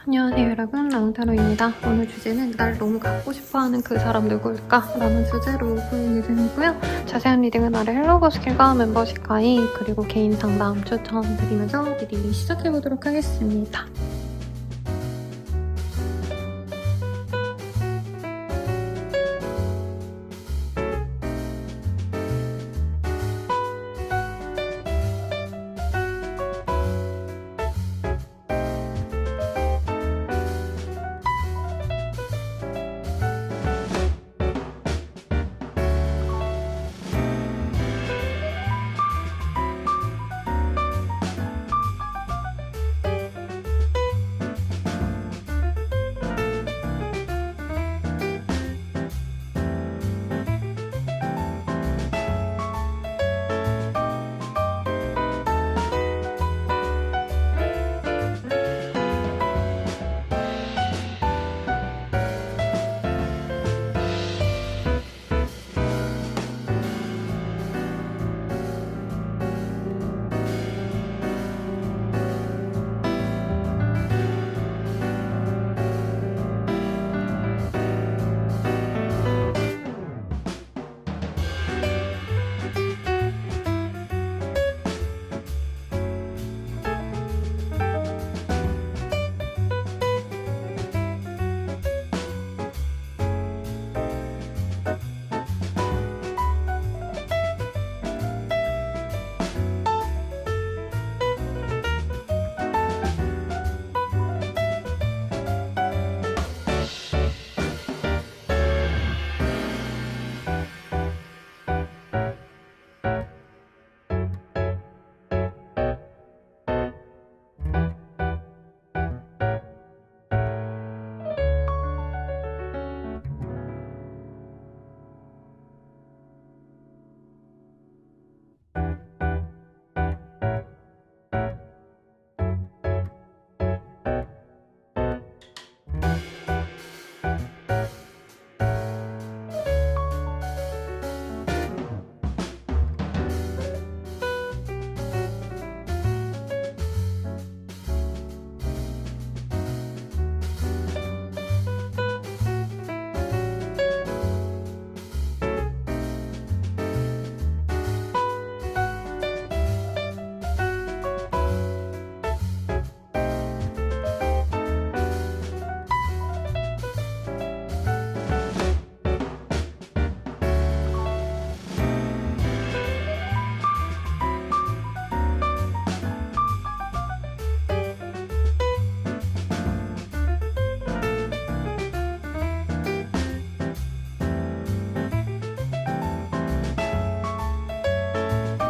안녕하세요 여러분, 나홍타로입니다. 오늘 주제는 날 너무 갖고 싶어하는 그 사람 누구일까? 라는 주제로 보일 예정이고요. 자세한 리딩은 아래 헬로고 스킬과 멤버십 가입 그리고 개인 상담 추천드리면서 리딩 시작해보도록 하겠습니다.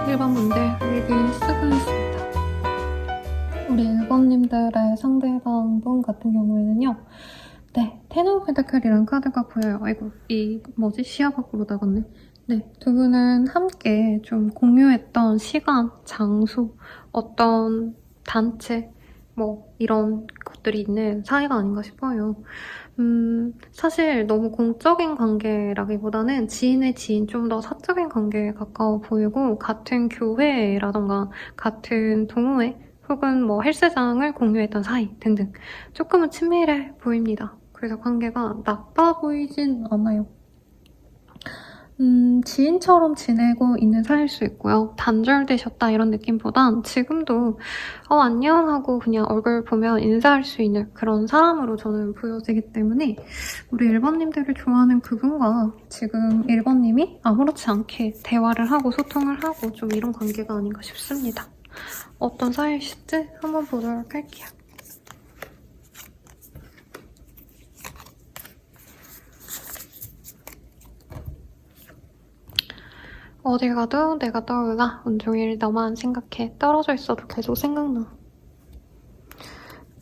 일반 문제 리딩 시작하겠습니다. 우리 1번님들의 상대방분 같은 경우에는요. 네, 텐 오브 펜타클이라는 카드가 보여요. 아이고, 시야 밖으로 나갔네. 네, 두 분은 함께 좀 공유했던 시간, 장소, 어떤 단체, 이런 것들이 있는 사이가 아닌가 싶어요. 사실 너무 공적인 관계라기보다는 지인의 지인, 좀 더 사적인 관계에 가까워 보이고 같은 교회라던가 같은 동호회 혹은 헬스장을 공유했던 사이 등등 조금은 친밀해 보입니다. 그래서 관계가 나빠 보이진 않아요. 지인처럼 지내고 있는 사이일 수 있고요. 단절되셨다 이런 느낌보단 지금도 안녕 하고 그냥 얼굴 보면 인사할 수 있는 그런 사람으로 저는 보여지기 때문에 우리 1번님들을 좋아하는 그분과 지금 1번님이 아무렇지 않게 대화를 하고 소통을 하고 좀 이런 관계가 아닌가 싶습니다. 어떤 사이일지 한번 보도록 할게요. 어딜 가도 내가 떠올라. 온종일 너만 생각해. 떨어져 있어도 계속 생각나.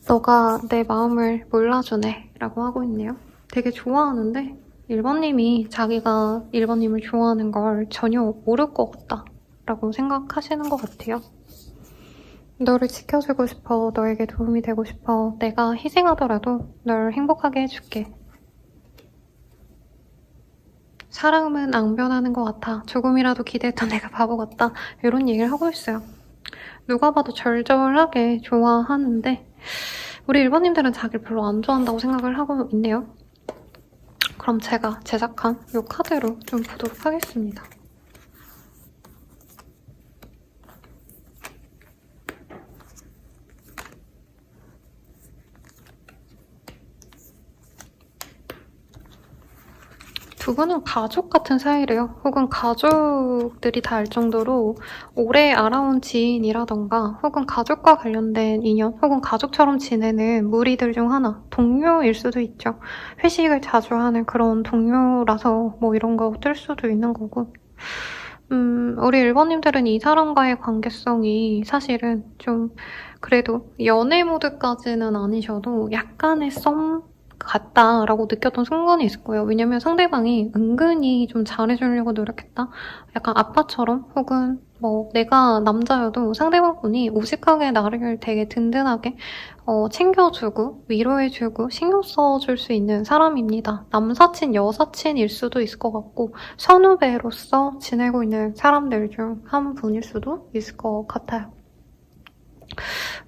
너가 내 마음을 몰라주네 라고 하고 있네요. 되게 좋아하는데 1번님이 자기가 1번님을 좋아하는 걸 전혀 모를 것 같다 라고 생각하시는 것 같아요. 너를 지켜주고 싶어. 너에게 도움이 되고 싶어. 내가 희생하더라도 널 행복하게 해줄게. 사람은 앙변하는 것 같아. 조금이라도 기대했던 내가 바보 같다. 이런 얘기를 하고 있어요. 누가 봐도 절절하게 좋아하는데 우리 1번님들은 자기를 별로 안 좋아한다고 생각을 하고 있네요. 그럼 제가 제작한 이 카드로 좀 보도록 하겠습니다. 두 분은 가족 같은 사이래요. 혹은 가족들이 다 알 정도로 오래 알아온 지인이라던가 혹은 가족과 관련된 인연 혹은 가족처럼 지내는 무리들 중 하나, 동료일 수도 있죠. 회식을 자주 하는 그런 동료라서 뭐 이런 거 뜰 수도 있는 거고. 우리 1번님들은 이 사람과의 관계성이 사실은 좀 그래도 연애 모드까지는 아니셔도 약간의 썸 같다라고 느꼈던 순간이 있을 거예요. 왜냐면 상대방이 은근히 좀 잘해주려고 노력했다? 약간 아빠처럼 혹은 뭐 내가 남자여도 상대방분이 우직하게 나를 되게 든든하게 챙겨주고 위로해주고 신경 써줄 수 있는 사람입니다. 남사친, 여사친일 수도 있을 것 같고 선후배로서 지내고 있는 사람들 중 한 분일 수도 있을 것 같아요.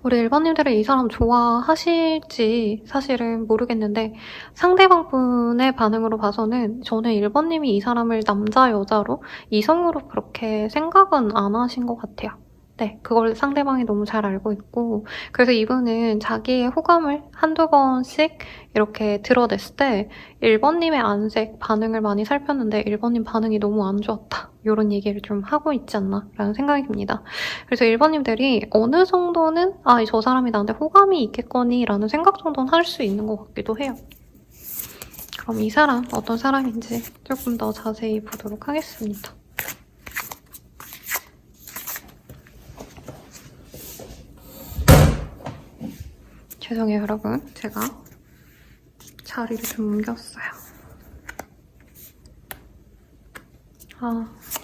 우리 1번님들은 이 사람 좋아하실지 사실은 모르겠는데 상대방 분의 반응으로 봐서는 저는 1번님이 이 사람을 남자, 여자로 이성으로 그렇게 생각은 안 하신 것 같아요. 네, 그걸 상대방이 너무 잘 알고 있고 그래서 이분은 자기의 호감을 한두 번씩 이렇게 드러냈을 때 1번님의 안색 반응을 많이 살폈는데 1번님 반응이 너무 안 좋았다. 이런 얘기를 좀 하고 있지 않나 라는 생각이 듭니다. 그래서 1번님들이 어느 정도는 저 사람이 나한테 호감이 있겠거니 라는 생각 정도는 할 수 있는 것 같기도 해요. 그럼 이 사람 어떤 사람인지 조금 더 자세히 보도록 하겠습니다. 죄송해요 여러분, 제가 자리를 좀 옮겼어요.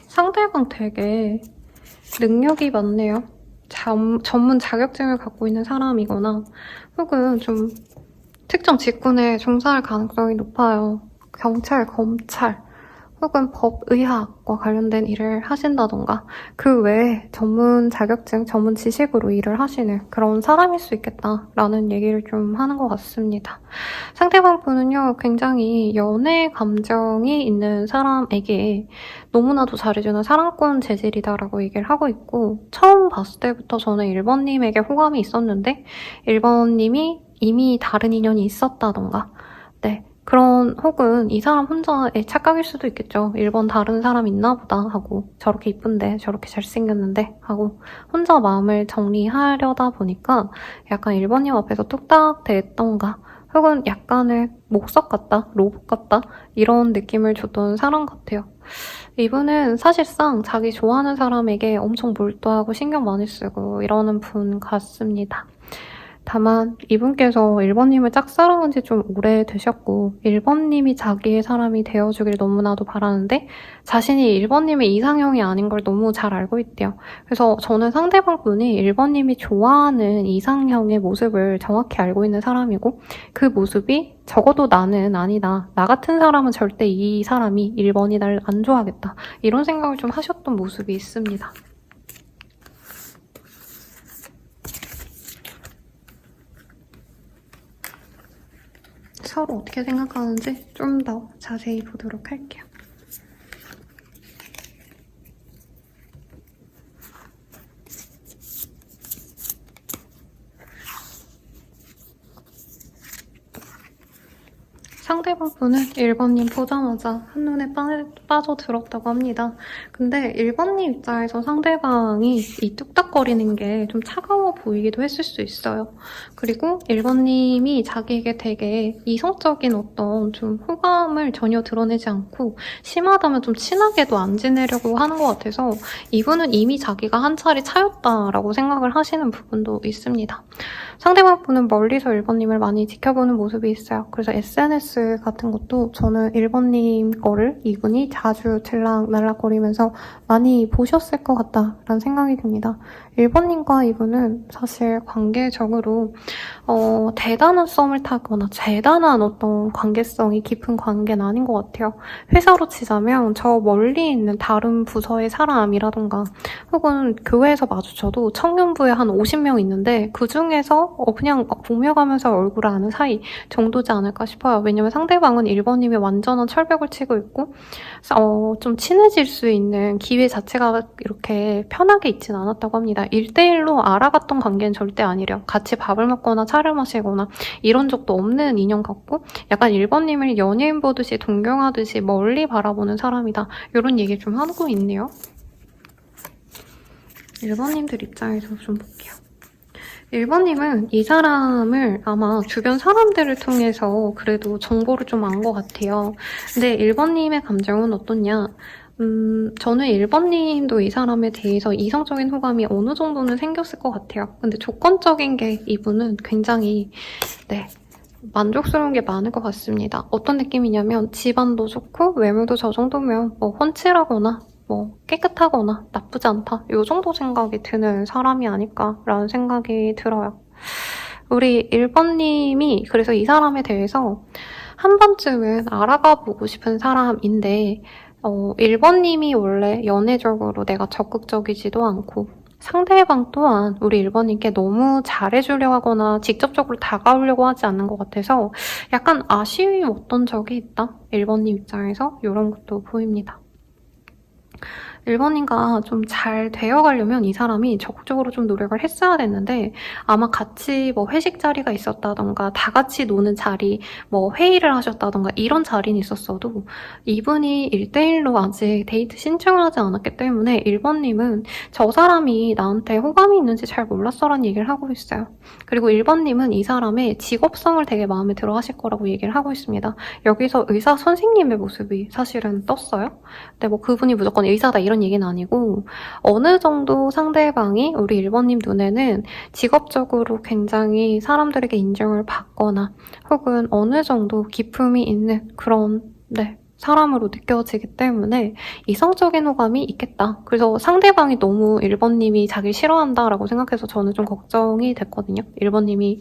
상대방 되게 능력이 많네요. 전문 자격증을 갖고 있는 사람이거나 혹은 좀 특정 직군에 종사할 가능성이 높아요. 경찰, 검찰 혹은 법의학과 관련된 일을 하신다던가 그 외에 전문 자격증, 전문 지식으로 일을 하시는 그런 사람일 수 있겠다라는 얘기를 좀 하는 것 같습니다. 상대방 분은요, 굉장히 연애 감정이 있는 사람에게 너무나도 잘해주는 사랑꾼 재질이다라고 얘기를 하고 있고 처음 봤을 때부터 저는 1번님에게 호감이 있었는데 1번님이 이미 다른 인연이 있었다던가 네. 그런 혹은 이 사람 혼자의 착각일 수도 있겠죠. 1번 다른 사람 있나 보다 하고 저렇게 이쁜데 저렇게 잘생겼는데 하고 혼자 마음을 정리하려다 보니까 약간 1번님 앞에서 뚝딱 됐던가 혹은 약간의 목석 같다, 로봇 같다 이런 느낌을 줬던 사람 같아요. 이분은 사실상 자기 좋아하는 사람에게 엄청 몰두하고 신경 많이 쓰고 이러는 분 같습니다. 다만 이분께서 1번님을 짝사랑한 지 좀 오래되셨고 1번님이 자기의 사람이 되어주길 너무나도 바라는데 자신이 1번님의 이상형이 아닌 걸 너무 잘 알고 있대요. 그래서 저는 상대방 분이 1번님이 좋아하는 이상형의 모습을 정확히 알고 있는 사람이고 그 모습이 적어도 나는 아니다. 나 같은 사람은 절대 이 사람이 1번이 날 안 좋아하겠다. 이런 생각을 좀 하셨던 모습이 있습니다. 서로 어떻게 생각하는지 좀 더 자세히 보도록 할게요. 상대방 분은 1번님 보자마자 한눈에 빠져들었다고 합니다. 근데 1번님 입장에서 상대방이 이 뚝딱거리는 게 좀 차가워 보이기도 했을 수 있어요. 그리고 1번님이 자기에게 되게 이성적인 어떤 좀 호감을 전혀 드러내지 않고 심하다면 좀 친하게도 안 지내려고 하는 것 같아서 이분은 이미 자기가 한 차례 차였다라고 생각을 하시는 부분도 있습니다. 상대방 분은 멀리서 1번님을 많이 지켜보는 모습이 있어요. 그래서 SNS 같은 것도 저는 1번님 거를 이분이 자주 들락날락거리면서 많이 보셨을 것 같다라는 생각이 듭니다. 1번님과 이분은 사실 관계적으로 대단한 썸을 타거나 대단한 어떤 관계성이 깊은 관계는 아닌 것 같아요. 회사로 치자면 저 멀리 있는 다른 부서의 사람이라던가 혹은 교회에서 마주쳐도 청년부에 한 50명 있는데 그중에서 그냥 보며 가면서 얼굴을 아는 사이 정도지 않을까 싶어요. 왜냐면 상대방은 1번님이 완전한 철벽을 치고 있고 좀 친해질 수 있는 기회 자체가 이렇게 편하게 있진 않았다고 합니다. 1대1로 알아갔던 관계는 절대 아니래요. 같이 밥을 먹거나 차를 마시거나 이런 적도 없는 인연 같고 약간 1번님을 연예인 보듯이 동경하듯이 멀리 바라보는 사람이다. 이런 얘기 좀 하고 있네요. 1번님들 입장에서 좀 볼게요. 1번님은 이 사람을 아마 주변 사람들을 통해서 그래도 정보를 좀 안 것 같아요. 근데 1번님의 감정은 어떻냐? 저는 1번님도 이 사람에 대해서 이성적인 호감이 어느 정도는 생겼을 것 같아요. 근데 조건적인 게 이분은 굉장히 만족스러운 게 많을 것 같습니다. 어떤 느낌이냐면 집안도 좋고 외모도 저 정도면 뭐 훤칠하거나 뭐 깨끗하거나 나쁘지 않다 이 정도 생각이 드는 사람이 아닐까라는 생각이 들어요. 우리 1번님이 그래서 이 사람에 대해서 한 번쯤은 알아가 보고 싶은 사람인데 1번님이 원래 연애적으로 내가 적극적이지도 않고 상대방 또한 우리 1번님께 너무 잘해주려고 하거나 직접적으로 다가오려고 하지 않는 것 같아서 약간 아쉬웠던 적이 있다. 1번님 입장에서 이런 것도 보입니다. 1번님과 좀 잘 되어가려면 이 사람이 적극적으로 좀 노력을 했어야 됐는데 아마 같이 뭐 회식 자리가 있었다던가 다 같이 노는 자리, 뭐 회의를 하셨다던가 이런 자리는 있었어도 이분이 1대1로 아직 데이트 신청을 하지 않았기 때문에 1번님은 저 사람이 나한테 호감이 있는지 잘 몰랐어라는 얘기를 하고 있어요. 그리고 1번님은 이 사람의 직업성을 되게 마음에 들어 하실 거라고 얘기를 하고 있습니다. 여기서 의사 선생님의 모습이 사실은 떴어요. 근데 뭐 그분이 무조건 의사다 이런 얘기는 아니고 어느 정도 상대방이 우리 1번님 눈에는 직업적으로 굉장히 사람들에게 인정을 받거나 혹은 어느 정도 기품이 있는 그런 사람으로 느껴지기 때문에 이성적인 호감이 있겠다. 그래서 상대방이 너무 1번님이 자기를 싫어한다라고 생각해서 저는 좀 걱정이 됐거든요. 1번님이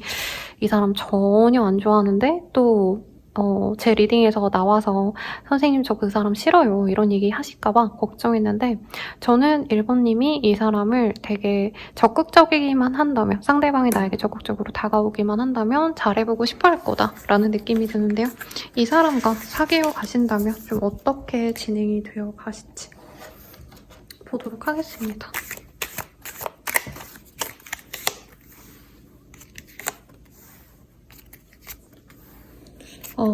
이 사람 전혀 안 좋아하는데 또 제 리딩에서 나와서 선생님 저 그 사람 싫어요 이런 얘기 하실까봐 걱정했는데 저는 1번님이 이 사람을 되게 적극적이기만 한다면 상대방이 나에게 적극적으로 다가오기만 한다면 잘해보고 싶어 할 거다라는 느낌이 드는데요. 이 사람과 사귀어 가신다면 좀 어떻게 진행이 되어 가실지 보도록 하겠습니다.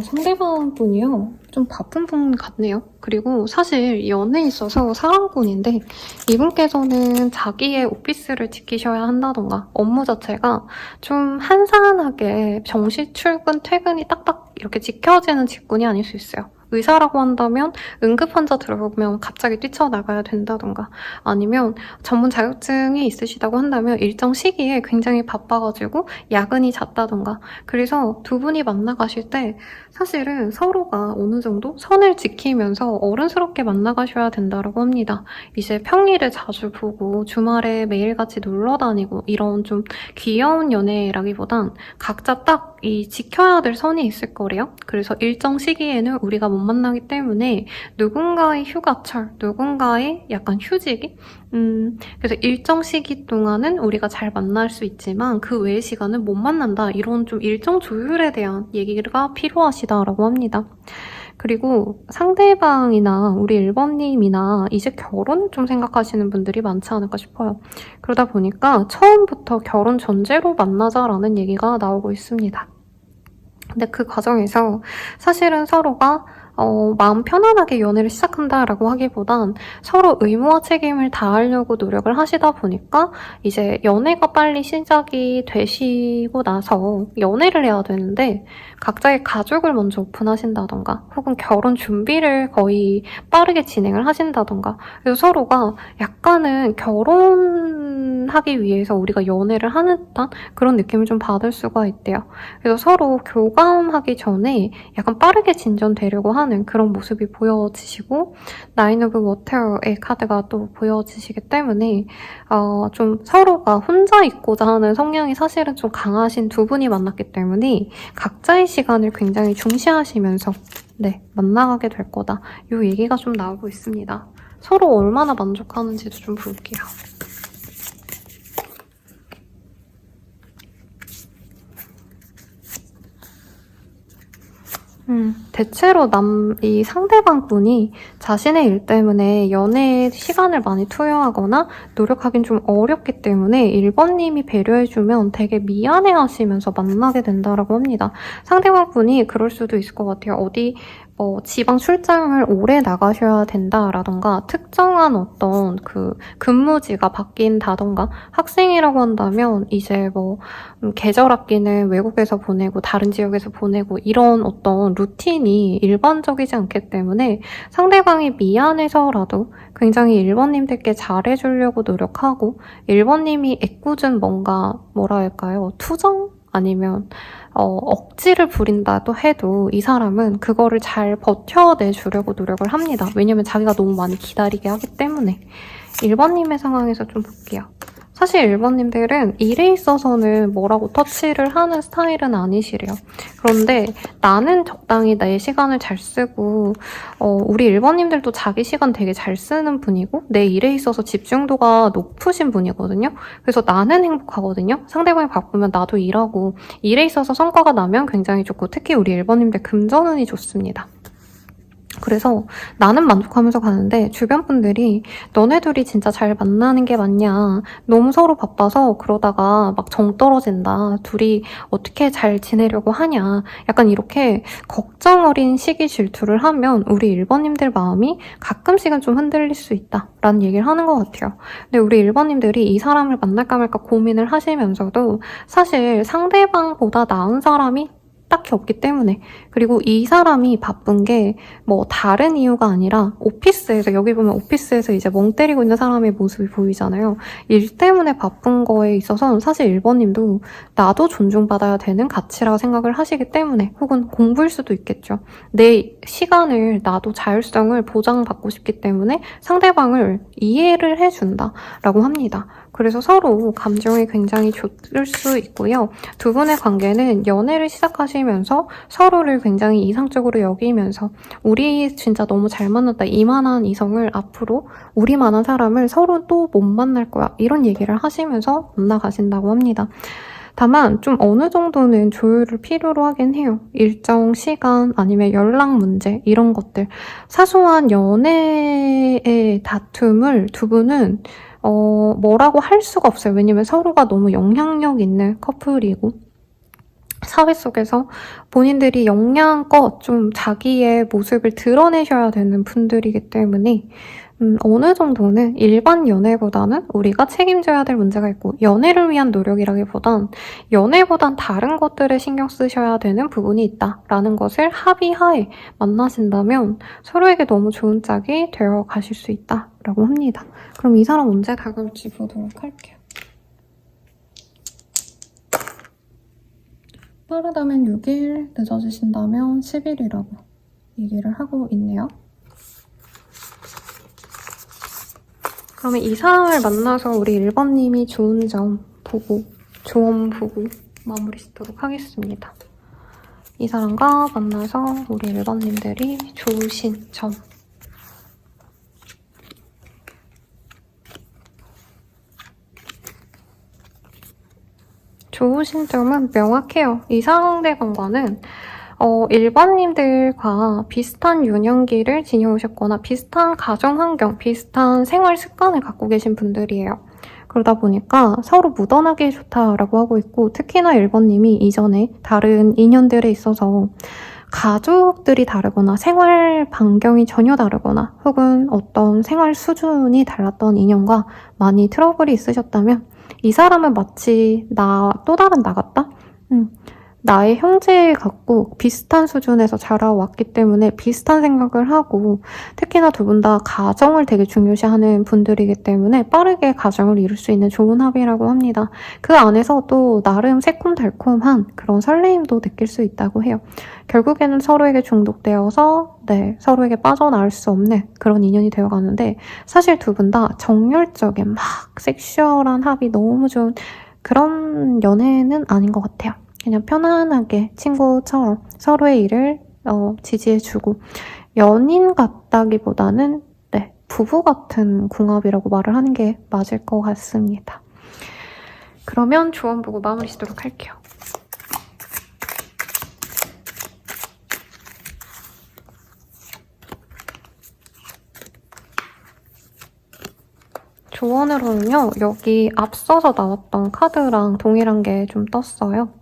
상대방 분이요. 좀 바쁜 분 같네요. 그리고 사실 연애에 있어서 사랑꾼인데 이분께서는 자기의 오피스를 지키셔야 한다던가 업무 자체가 좀 한산하게 정시 출근, 퇴근이 딱딱 이렇게 지켜지는 직군이 아닐 수 있어요. 의사라고 한다면 응급환자 들어오면 갑자기 뛰쳐나가야 된다던가 아니면 전문 자격증이 있으시다고 한다면 일정 시기에 굉장히 바빠가지고 야근이 잦다던가 그래서 두 분이 만나가실 때 사실은 서로가 어느 정도 선을 지키면서 어른스럽게 만나가셔야 된다고 합니다. 이제 평일에 자주 보고 주말에 매일같이 놀러 다니고 이런 좀 귀여운 연애라기보단 각자 딱 이 지켜야 될 선이 있을 거래요. 그래서 일정 시기에는 우리가 못 만나기 때문에 누군가의 휴가철, 누군가의 약간 휴지기? 그래서 일정 시기 동안은 우리가 잘 만날 수 있지만 그 외의 시간은 못 만난다. 이런 좀 일정 조율에 대한 얘기가 필요하시다라고 합니다. 그리고 상대방이나 우리 1번님이나 이제 결혼 좀 생각하시는 분들이 많지 않을까 싶어요. 그러다 보니까 처음부터 결혼 전제로 만나자라는 얘기가 나오고 있습니다. 근데 그 과정에서 사실은 서로가 마음 편안하게 연애를 시작한다라고 하기보단 서로 의무와 책임을 다하려고 노력을 하시다 보니까 이제 연애가 빨리 시작이 되시고 나서 연애를 해야 되는데 각자의 가족을 먼저 오픈하신다던가 혹은 결혼 준비를 거의 빠르게 진행을 하신다던가 그래서 서로가 약간은 결혼하는 교감하기 위해서 우리가 연애를 하는 듯한 그런 느낌을 좀 받을 수가 있대요. 그래서 서로 교감하기 전에 약간 빠르게 진전되려고 하는 그런 모습이 보여지시고 나인 오브 워터의 카드가 또 보여지시기 때문에 좀 서로가 혼자 있고자 하는 성향이 사실은 좀 강하신 두 분이 만났기 때문에 각자의 시간을 굉장히 중시하시면서 만나가게 될 거다. 이 얘기가 좀 나오고 있습니다. 서로 얼마나 만족하는지도 좀 볼게요. 대체로 이 상대방 분이 자신의 일 때문에 연애에 시간을 많이 투여하거나 노력하긴 좀 어렵기 때문에 1번님이 배려해주면 되게 미안해 하시면서 만나게 된다라고 합니다. 상대방 분이 그럴 수도 있을 것 같아요. 어디 지방 출장을 오래 나가셔야 된다라던가 특정한 어떤 그 근무지가 바뀐다던가 학생이라고 한다면 이제 계절 학기는 외국에서 보내고 다른 지역에서 보내고 이런 어떤 루틴이 일반적이지 않기 때문에 상대방이 미안해서라도 굉장히 1번님들께 잘해주려고 노력하고 1번님이 애꿎은 뭔가 뭐라 할까요? 투정? 아니면 억지를 부린다도 해도 이 사람은 그거를 잘 버텨내주려고 노력을 합니다. 왜냐면 자기가 너무 많이 기다리게 하기 때문에. 1번님의 상황에서 좀 볼게요. 사실 1번님들은 일에 있어서는 뭐라고 터치를 하는 스타일은 아니시래요. 그런데 나는 적당히 내 시간을 잘 쓰고 우리 1번님들도 자기 시간 되게 잘 쓰는 분이고 내 일에 있어서 집중도가 높으신 분이거든요. 그래서 나는 행복하거든요. 상대방이 바쁘면 나도 일하고 일에 있어서 성과가 나면 굉장히 좋고 특히 우리 1번님들 금전운이 좋습니다. 그래서 나는 만족하면서 가는데 주변 분들이 너네 둘이 진짜 잘 만나는 게 맞냐, 너무 서로 바빠서 그러다가 막 정 떨어진다, 둘이 어떻게 잘 지내려고 하냐, 약간 이렇게 걱정 어린 시기 질투를 하면 우리 1번님들 마음이 가끔씩은 좀 흔들릴 수 있다라는 얘기를 하는 것 같아요. 근데 우리 1번님들이 이 사람을 만날까 말까 고민을 하시면서도 사실 상대방보다 나은 사람이 딱히 없기 때문에, 그리고 이 사람이 바쁜 게 다른 이유가 아니라 오피스에서, 여기 보면 오피스에서 이제 멍 때리고 있는 사람의 모습이 보이잖아요. 일 때문에 바쁜 거에 있어서는 사실 1번님도 나도 존중받아야 되는 가치라고 생각을 하시기 때문에, 혹은 공부일 수도 있겠죠. 내 시간을, 나도 자율성을 보장받고 싶기 때문에 상대방을 이해를 해준다라고 합니다. 그래서 서로 감정이 굉장히 좋을 수 있고요. 두 분의 관계는 연애를 시작하시면서 서로를 굉장히 이상적으로 여기면서 우리 진짜 너무 잘 만났다, 이만한 이성을 앞으로 우리만한 사람을 서로 또 못 만날 거야, 이런 얘기를 하시면서 만나가신다고 합니다. 다만 좀 어느 정도는 조율을 필요로 하긴 해요. 일정 시간 아니면 연락 문제 이런 것들, 사소한 연애의 다툼을 두 분은 뭐라고 할 수가 없어요. 왜냐면 서로가 너무 영향력 있는 커플이고 사회 속에서 본인들이 역량껏 좀 자기의 모습을 드러내셔야 되는 분들이기 때문에 어느 정도는 일반 연애보다는 우리가 책임져야 될 문제가 있고, 연애를 위한 노력이라기보단 연애보단 다른 것들에 신경 쓰셔야 되는 부분이 있다라는 것을 합의하에 만나신다면 서로에게 너무 좋은 짝이 되어 가실 수 있다라고 합니다. 그럼 이 사람 언제 다가올지 보도록 할게요. 빠르다면 6일, 늦어지신다면 10일이라고 얘기를 하고 있네요. 그러면 이 사람을 만나서 우리 1번님이 좋은 점 보고, 조언 보고 마무리 짓도록 하겠습니다. 이 사람과 만나서 우리 1번님들이 좋으신 점. 좋으신 점은 명확해요. 이 상대방과는 1번님들과 비슷한 유년기를 지녀오셨거나 비슷한 가정 환경, 비슷한 생활 습관을 갖고 계신 분들이에요. 그러다 보니까 서로 묻어나기 좋다라고 하고 있고, 특히나 1번님이 이전에 다른 인연들에 있어서 가족들이 다르거나 생활 반경이 전혀 다르거나 혹은 어떤 생활 수준이 달랐던 인연과 많이 트러블이 있으셨다면 이 사람은 마치 또 다른 나 같다? 나의 형제 같고 비슷한 수준에서 자라왔기 때문에 비슷한 생각을 하고 특히나 두 분 다 가정을 되게 중요시하는 분들이기 때문에 빠르게 가정을 이룰 수 있는 좋은 합이라고 합니다. 그 안에서 또 나름 새콤달콤한 그런 설레임도 느낄 수 있다고 해요. 결국에는 서로에게 중독되어서 서로에게 빠져나올 수 없는 그런 인연이 되어가는데 사실 두 분 다 정열적인 막 섹슈얼한 합이 너무 좋은 그런 연애는 아닌 것 같아요. 그냥 편안하게 친구처럼 서로의 일을 지지해주고 연인 같다기보다는 부부 같은 궁합이라고 말을 하는 게 맞을 것 같습니다. 그러면 조언 보고 마무리 짓도록 할게요. 조언으로는요, 여기 앞서서 나왔던 카드랑 동일한 게 좀 떴어요.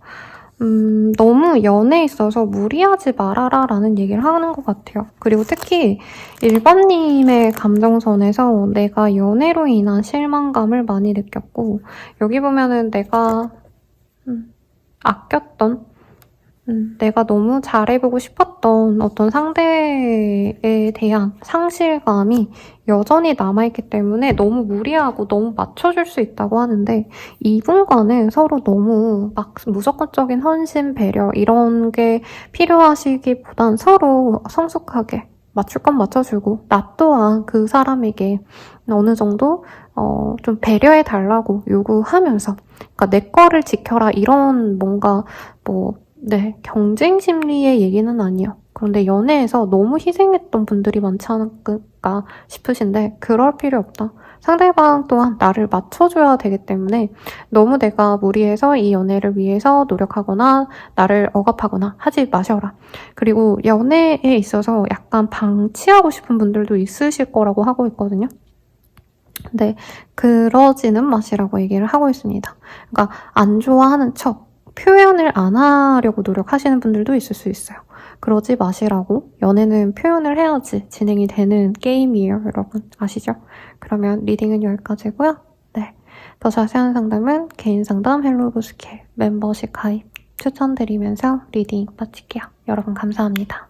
너무 연애에 있어서 무리하지 말아라 라는 얘기를 하는 것 같아요. 그리고 특히 1번님의 감정선에서 내가 연애로 인한 실망감을 많이 느꼈고 여기 보면은 내가 아꼈던 내가 너무 잘해보고 싶었던 어떤 상대에 대한 상실감이 여전히 남아있기 때문에 너무 무리하고 너무 맞춰줄 수 있다고 하는데 이분과는 서로 너무 막 무조건적인 헌신, 배려 이런 게 필요하시기보단 서로 성숙하게 맞출 건 맞춰주고 나 또한 그 사람에게 어느 정도 좀 배려해달라고 요구하면서 그러니까 내 거를 지켜라 이런 뭔가 경쟁 심리의 얘기는 아니에요. 그런데 연애에서 너무 희생했던 분들이 많지 않을까 싶으신데 그럴 필요 없다. 상대방 또한 나를 맞춰줘야 되기 때문에 너무 내가 무리해서 이 연애를 위해서 노력하거나 나를 억압하거나 하지 마셔라. 그리고 연애에 있어서 약간 방치하고 싶은 분들도 있으실 거라고 하고 있거든요. 근데 그러지는 마시라고 얘기를 하고 있습니다. 그러니까 안 좋아하는 척 표현을 안 하려고 노력하시는 분들도 있을 수 있어요. 그러지 마시라고. 연애는 표현을 해야지 진행이 되는 게임이에요, 여러분. 아시죠? 그러면 리딩은 여기까지고요. 더 자세한 상담은 개인 상담 헬로보스케 멤버십 가입 추천드리면서 리딩 마칠게요. 여러분 감사합니다.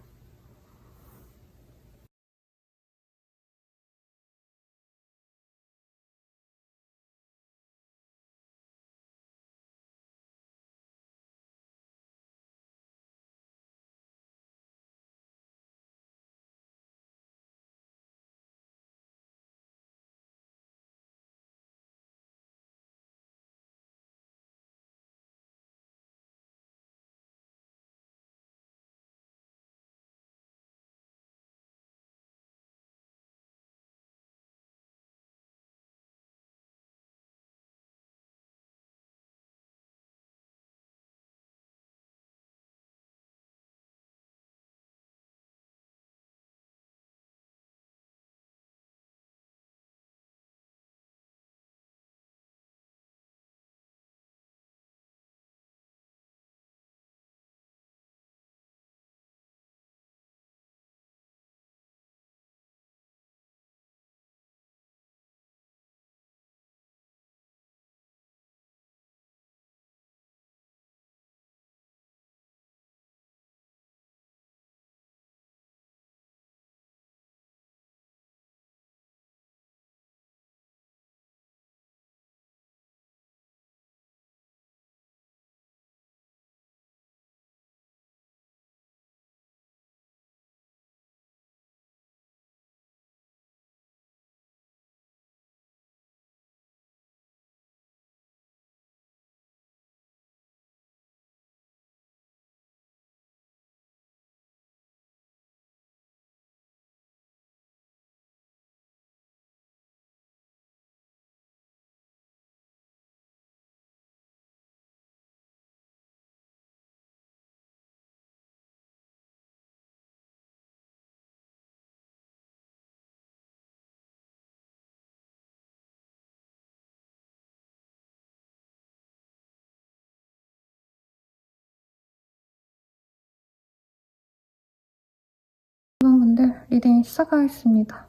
여러분들 리딩 시작하겠습니다.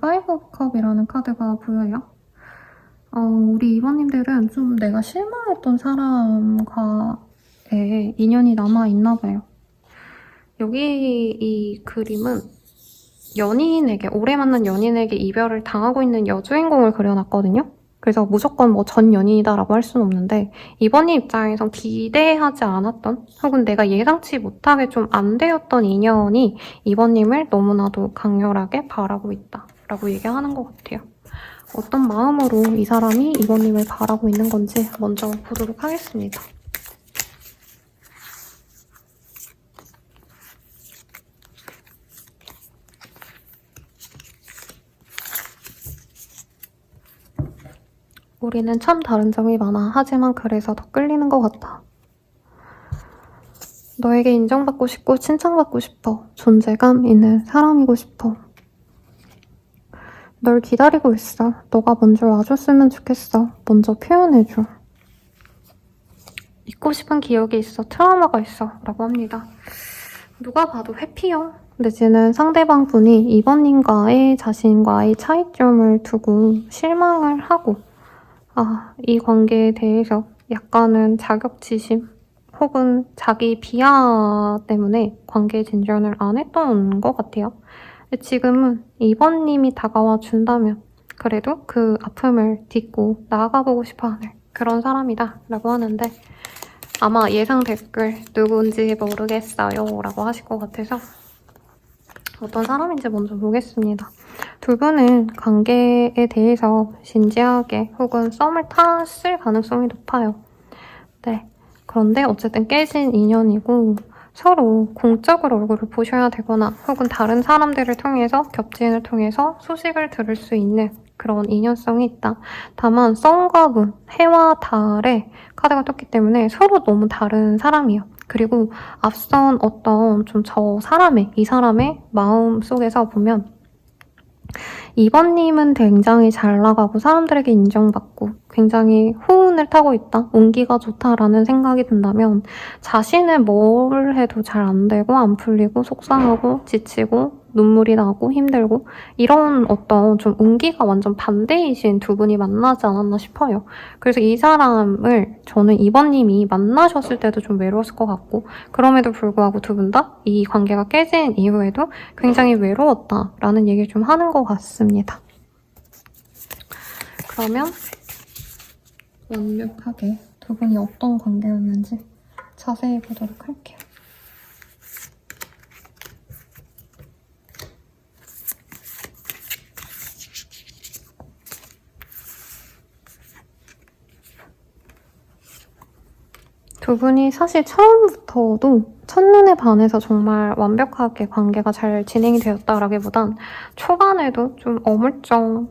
파이브 오브 컵이라는 카드가 보여요. 우리 이번님들은 좀 내가 실망했던 사람과의 이렇게 인연이 남아있나 봐요. 여기 이 그림은 연인에게, 오래 만난 연인에게 이별을 당하고 있는 여주인공을 그려놨거든요. 그래서 무조건 뭐 전 연인이다라고 할 수는 없는데 이번님 입장에선 기대하지 않았던 혹은 내가 예상치 못하게 좀 안 되었던 인연이 이번님을 너무나도 강렬하게 바라고 있다라고 얘기하는 것 같아요. 어떤 마음으로 이 사람이 이번님을 바라고 있는 건지 먼저 보도록 하겠습니다. 우리는 참 다른 점이 많아. 하지만 그래서 더 끌리는 것 같아. 너에게 인정받고 싶고 칭찬받고 싶어. 존재감 있는 사람이고 싶어. 널 기다리고 있어. 너가 먼저 와줬으면 좋겠어. 먼저 표현해줘. 잊고 싶은 기억이 있어. 트라우마가 있어. 라고 합니다. 누가 봐도 회피형. 내지는 상대방 분이 이번님과의 자신과의 차이점을 두고 실망을 하고 이 관계에 대해서 약간은 자격지심 혹은 자기 비하 때문에 관계 진전을 안 했던 것 같아요. 지금은 이번님이 다가와 준다면 그래도 그 아픔을 딛고 나아가보고 싶어하는 그런 사람이다 라고 하는데 아마 예상 댓글 누군지 모르겠어요 라고 하실 것 같아서 어떤 사람인지 먼저 보겠습니다. 두 분은 관계에 대해서 진지하게 혹은 썸을 탔을 가능성이 높아요. 네. 그런데 어쨌든 깨진 인연이고 서로 공적으로 얼굴을 보셔야 되거나 혹은 다른 사람들을 통해서 겹지인을 통해서 소식을 들을 수 있는 그런 인연성이 있다. 다만 썸과 문, 해와 달의 카드가 떴기 때문에 서로 너무 다른 사람이에요. 그리고 앞선 어떤 좀 이 사람의 마음 속에서 보면 이번님은 굉장히 잘 나가고 사람들에게 인정받고 굉장히 호운을 타고 있다, 운기가 좋다라는 생각이 든다면 자신은 뭘 해도 잘 안 되고 안 풀리고 속상하고 지치고 눈물이 나고 힘들고 이런 어떤 좀 운기가 완전 반대이신 두 분이 만나지 않았나 싶어요. 그래서 이 사람을 저는 이번님이 만나셨을 때도 좀 외로웠을 것 같고 그럼에도 불구하고 두 분 다 이 관계가 깨진 이후에도 굉장히 외로웠다라는 얘기를 좀 하는 것 같습니다. 그러면 완벽하게 두 분이 어떤 관계였는지 자세히 보도록 할게요. 두 분이 사실 처음부터도 첫눈에 반해서 정말 완벽하게 관계가 잘 진행이 되었다라기보단 초반에도 좀 어물쩡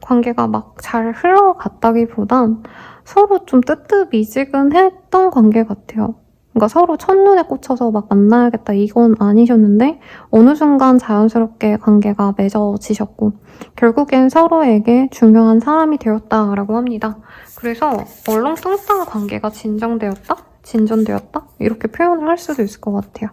관계가 막 잘 흘러갔다기보단 서로 좀 뜨뜻미지근했던 관계 같아요. 그러니까 서로 첫눈에 꽂혀서 막 만나야겠다 이건 아니셨는데 어느 순간 자연스럽게 관계가 맺어지셨고 결국엔 서로에게 중요한 사람이 되었다라고 합니다. 그래서 얼렁뚱땅 관계가 진전되었다? 이렇게 표현을 할 수도 있을 것 같아요.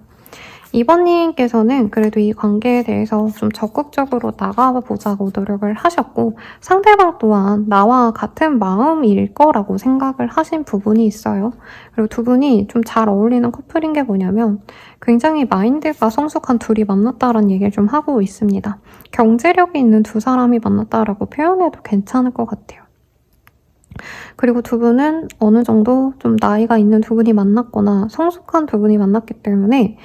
이번님께서는 그래도 이 관계에 대해서 좀 적극적으로 나가보자고 노력을 하셨고 상대방 또한 나와 같은 마음일 거라고 생각을 하신 부분이 있어요. 그리고 두 분이 좀 잘 어울리는 커플인 게 뭐냐면 굉장히 마인드가 성숙한 둘이 만났다라는 얘기를 좀 하고 있습니다. 경제력이 있는 두 사람이 만났다라고 표현해도 괜찮을 것 같아요. 그리고 두 분은 어느 정도 좀 나이가 있는 두 분이 만났거나 성숙한 두 분이 만났기 때문에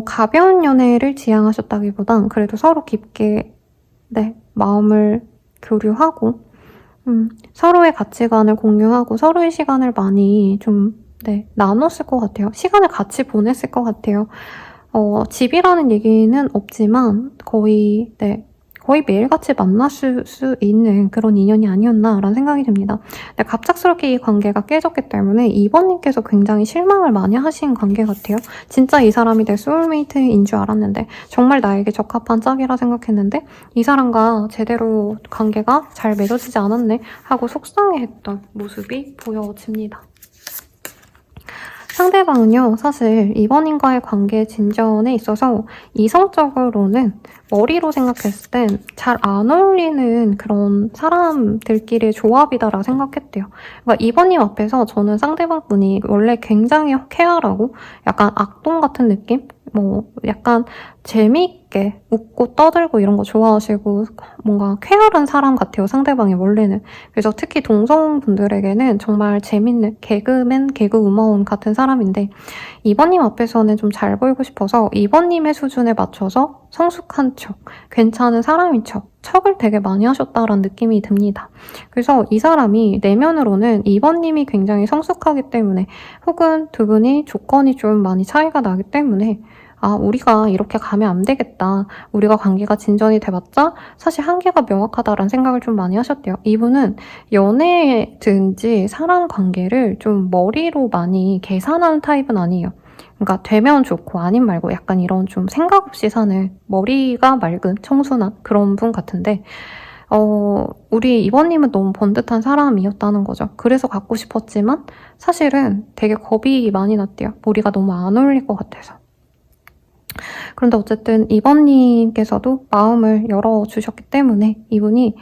가벼운 연애를 지향하셨다기보단 그래도 서로 깊게 마음을 교류하고 서로의 가치관을 공유하고 서로의 시간을 많이 좀 나눴을 것 같아요. 시간을 같이 보냈을 것 같아요. 집이라는 얘기는 없지만 거의 매일같이 만났을 수 있는 그런 인연이 아니었나라는 생각이 듭니다. 근데 갑작스럽게 이 관계가 깨졌기 때문에 이번님께서 굉장히 실망을 많이 하신 관계 같아요. 진짜 이 사람이 내 소울메이트인 줄 알았는데 정말 나에게 적합한 짝이라 생각했는데 이 사람과 제대로 관계가 잘 맺어지지 않았네 하고 속상해했던 모습이 보여집니다. 상대방은요, 사실 이번님과의 관계 진전에 있어서 이성적으로는 머리로 생각했을 땐 잘 안 어울리는 그런 사람들끼리의 조합이다라고 생각했대요. 그러니까 이번님 앞에서 저는 상대방 분이 원래 굉장히 쾌활하고 약간 악동 같은 느낌? 뭐 약간 재미있게 웃고 떠들고 이런 거 좋아하시고 뭔가 쾌활한 사람 같아요, 상대방이 원래는. 그래서 특히 동성분들에게는 정말 재밌는 개그맨, 개그우먼 같은 사람인데 이번님 앞에서는 좀 잘 보이고 싶어서 이번님의 수준에 맞춰서 성숙한 척, 괜찮은 사람인 척, 척을 되게 많이 하셨다라는 느낌이 듭니다. 그래서 이 사람이 내면으로는 이번님이 굉장히 성숙하기 때문에 혹은 두 분이 조건이 좀 많이 차이가 나기 때문에 우리가 이렇게 가면 안 되겠다. 우리가 관계가 진전이 돼봤자 사실 한계가 명확하다라는 생각을 좀 많이 하셨대요. 이분은 연애든지 사람 관계를 좀 머리로 많이 계산하는 타입은 아니에요. 그러니까 되면 좋고 아님 말고 약간 이런 좀 생각 없이 사는 머리가 맑은 청순한 그런 분 같은데 우리 이번님은 너무 번듯한 사람이었다는 거죠. 그래서 갖고 싶었지만 사실은 되게 겁이 많이 났대요. 우리가 너무 안 어울릴 것 같아서. 그런데 어쨌든 이번님께서도 마음을 열어주셨기 때문에 이분이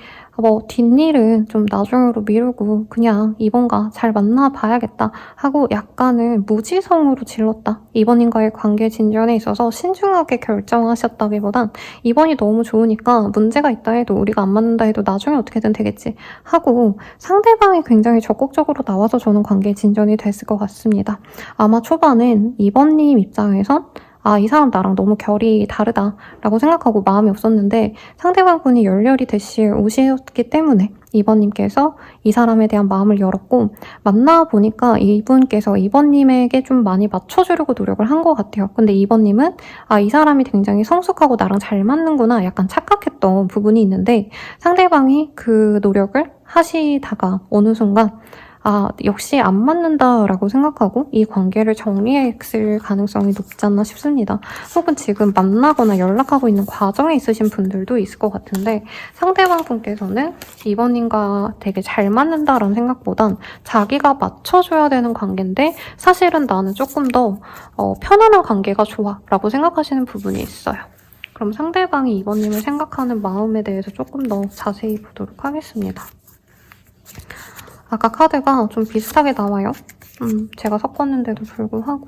뒷일은 좀 나중으로 미루고 그냥 이번과 잘 만나봐야겠다 하고 약간은 무지성으로 질렀다. 이번님과의 관계 진전에 있어서 신중하게 결정하셨다기보단 이번이 너무 좋으니까 문제가 있다 해도 우리가 안 맞는다 해도 나중에 어떻게든 되겠지 하고 상대방이 굉장히 적극적으로 나와서 저는 관계 진전이 됐을 것 같습니다. 아마 초반엔 이번님 입장에선 이 사람 나랑 너무 결이 다르다라고 생각하고 마음이 없었는데 상대방 분이 열렬히 대시 오셨기 때문에 이번님께서 이 사람에 대한 마음을 열었고 만나보니까 이분께서 이번님에게 좀 많이 맞춰주려고 노력을 한 것 같아요. 근데 이번님은 이 사람이 굉장히 성숙하고 나랑 잘 맞는구나 약간 착각했던 부분이 있는데 상대방이 그 노력을 하시다가 어느 순간 역시 안 맞는다라고 생각하고 이 관계를 정리했을 가능성이 높지 않나 싶습니다. 혹은 지금 만나거나 연락하고 있는 과정에 있으신 분들도 있을 것 같은데 상대방 분께서는 이번님과 되게 잘 맞는다라는 생각보단 자기가 맞춰줘야 되는 관계인데 사실은 나는 조금 더 편안한 관계가 좋아 라고 생각하시는 부분이 있어요. 그럼 상대방이 이번님을 생각하는 마음에 대해서 조금 더 자세히 보도록 하겠습니다. 아까 카드가 좀 비슷하게 나와요. 제가 섞었는데도 불구하고.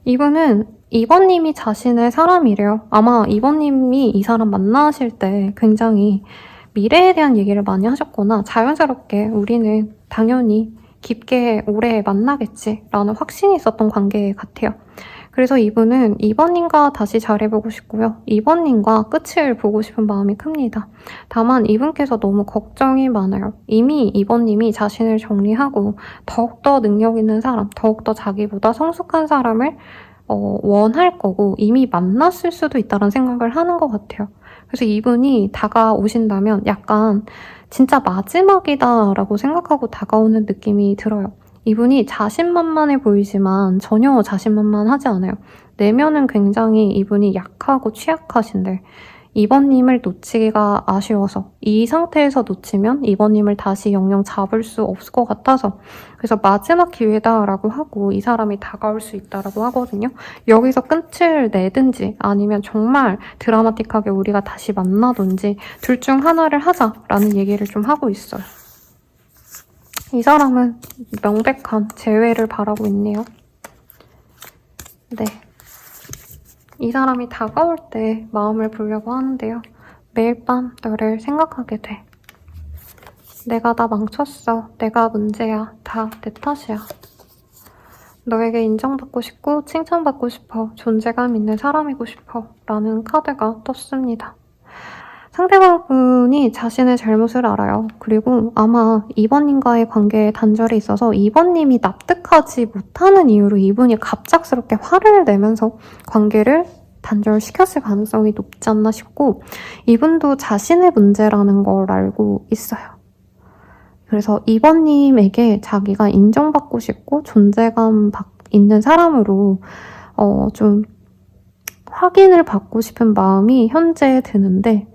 이분은 이번님이 자신의 사람이래요. 아마 이번님이 이 사람 만나실 때 굉장히 미래에 대한 얘기를 많이 하셨거나 자연스럽게 우리는 당연히 깊게 오래 만나겠지라는 확신이 있었던 관계 같아요. 그래서 이분은 이번님과 다시 잘해보고 싶고요. 이번님과 끝을 보고 싶은 마음이 큽니다. 다만 이분께서 너무 걱정이 많아요. 이미 이번님이 자신을 정리하고 더욱더 능력 있는 사람, 더욱더 자기보다 성숙한 사람을 원할 거고 이미 만났을 수도 있다는 생각을 하는 것 같아요. 그래서 이분이 다가오신다면 약간 진짜 마지막이다라고 생각하고 다가오는 느낌이 들어요. 이분이 자신만만해 보이지만 전혀 자신만만하지 않아요. 내면은 굉장히 이분이 약하고 취약하신데 이번님을 놓치기가 아쉬워서 이 상태에서 놓치면 이번님을 다시 영영 잡을 수 없을 것 같아서 그래서 마지막 기회다라고 하고 이 사람이 다가올 수 있다라고 하거든요. 여기서 끝을 내든지 아니면 정말 드라마틱하게 우리가 다시 만나든지 둘 중 하나를 하자라는 얘기를 좀 하고 있어요. 이 사람은 명백한 재회를 바라고 있네요. 네. 이 사람이 다가올 때 마음을 보려고 하는데요. 매일 밤 너를 생각하게 돼. 내가 다 망쳤어. 내가 문제야. 다 내 탓이야. 너에게 인정받고 싶고 칭찬받고 싶어. 존재감 있는 사람이고 싶어. 라는 카드가 떴습니다. 상대방분이 자신의 잘못을 알아요. 그리고 아마 이번님과의 관계에 단절이 있어서 이번님이 납득하지 못하는 이유로 이분이 갑작스럽게 화를 내면서 관계를 단절시켰을 가능성이 높지 않나 싶고 이분도 자신의 문제라는 걸 알고 있어요. 그래서 이번님에게 자기가 인정받고 싶고 존재감 있는 사람으로 좀 확인을 받고 싶은 마음이 현재 드는데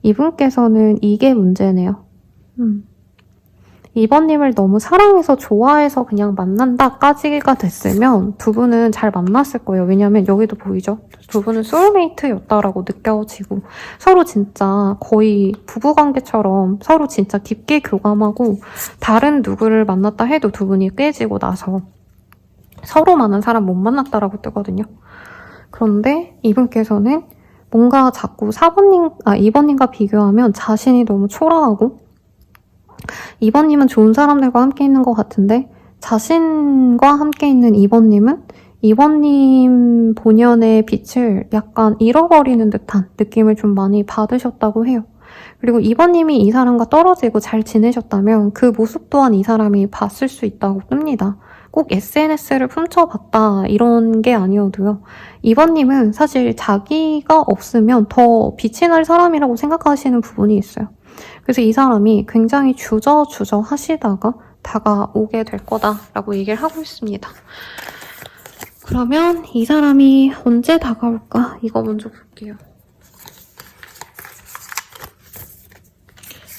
이분께서는 이게 문제네요. 2번님을 너무 사랑해서 좋아해서 그냥 만난다까지가 됐으면 두 분은 잘 만났을 거예요. 왜냐면 여기도 보이죠? 두 분은 소울메이트였다라고 느껴지고 서로 진짜 거의 부부관계처럼 서로 진짜 깊게 교감하고 다른 누구를 만났다 해도 두 분이 깨지고 나서 서로만한 사람 못 만났다라고 뜨거든요. 그런데 이분께서는 뭔가 자꾸 2번님과 비교하면 자신이 너무 초라하고 2번님은 좋은 사람들과 함께 있는 것 같은데 자신과 함께 있는 2번님은 2번님 본연의 빛을 약간 잃어버리는 듯한 느낌을 좀 많이 받으셨다고 해요. 그리고 2번님이 이 사람과 떨어지고 잘 지내셨다면 그 모습 또한 이 사람이 봤을 수 있다고 뜹니다. 꼭 SNS를 훔쳐봤다 이런 게 아니어도요. 2번님은 사실 자기가 없으면 더 빛이 날 사람이라고 생각하시는 부분이 있어요. 그래서 이 사람이 굉장히 주저주저 하시다가 다가오게 될 거다라고 얘기를 하고 있습니다. 그러면 이 사람이 언제 다가올까? 이거 먼저 볼게요.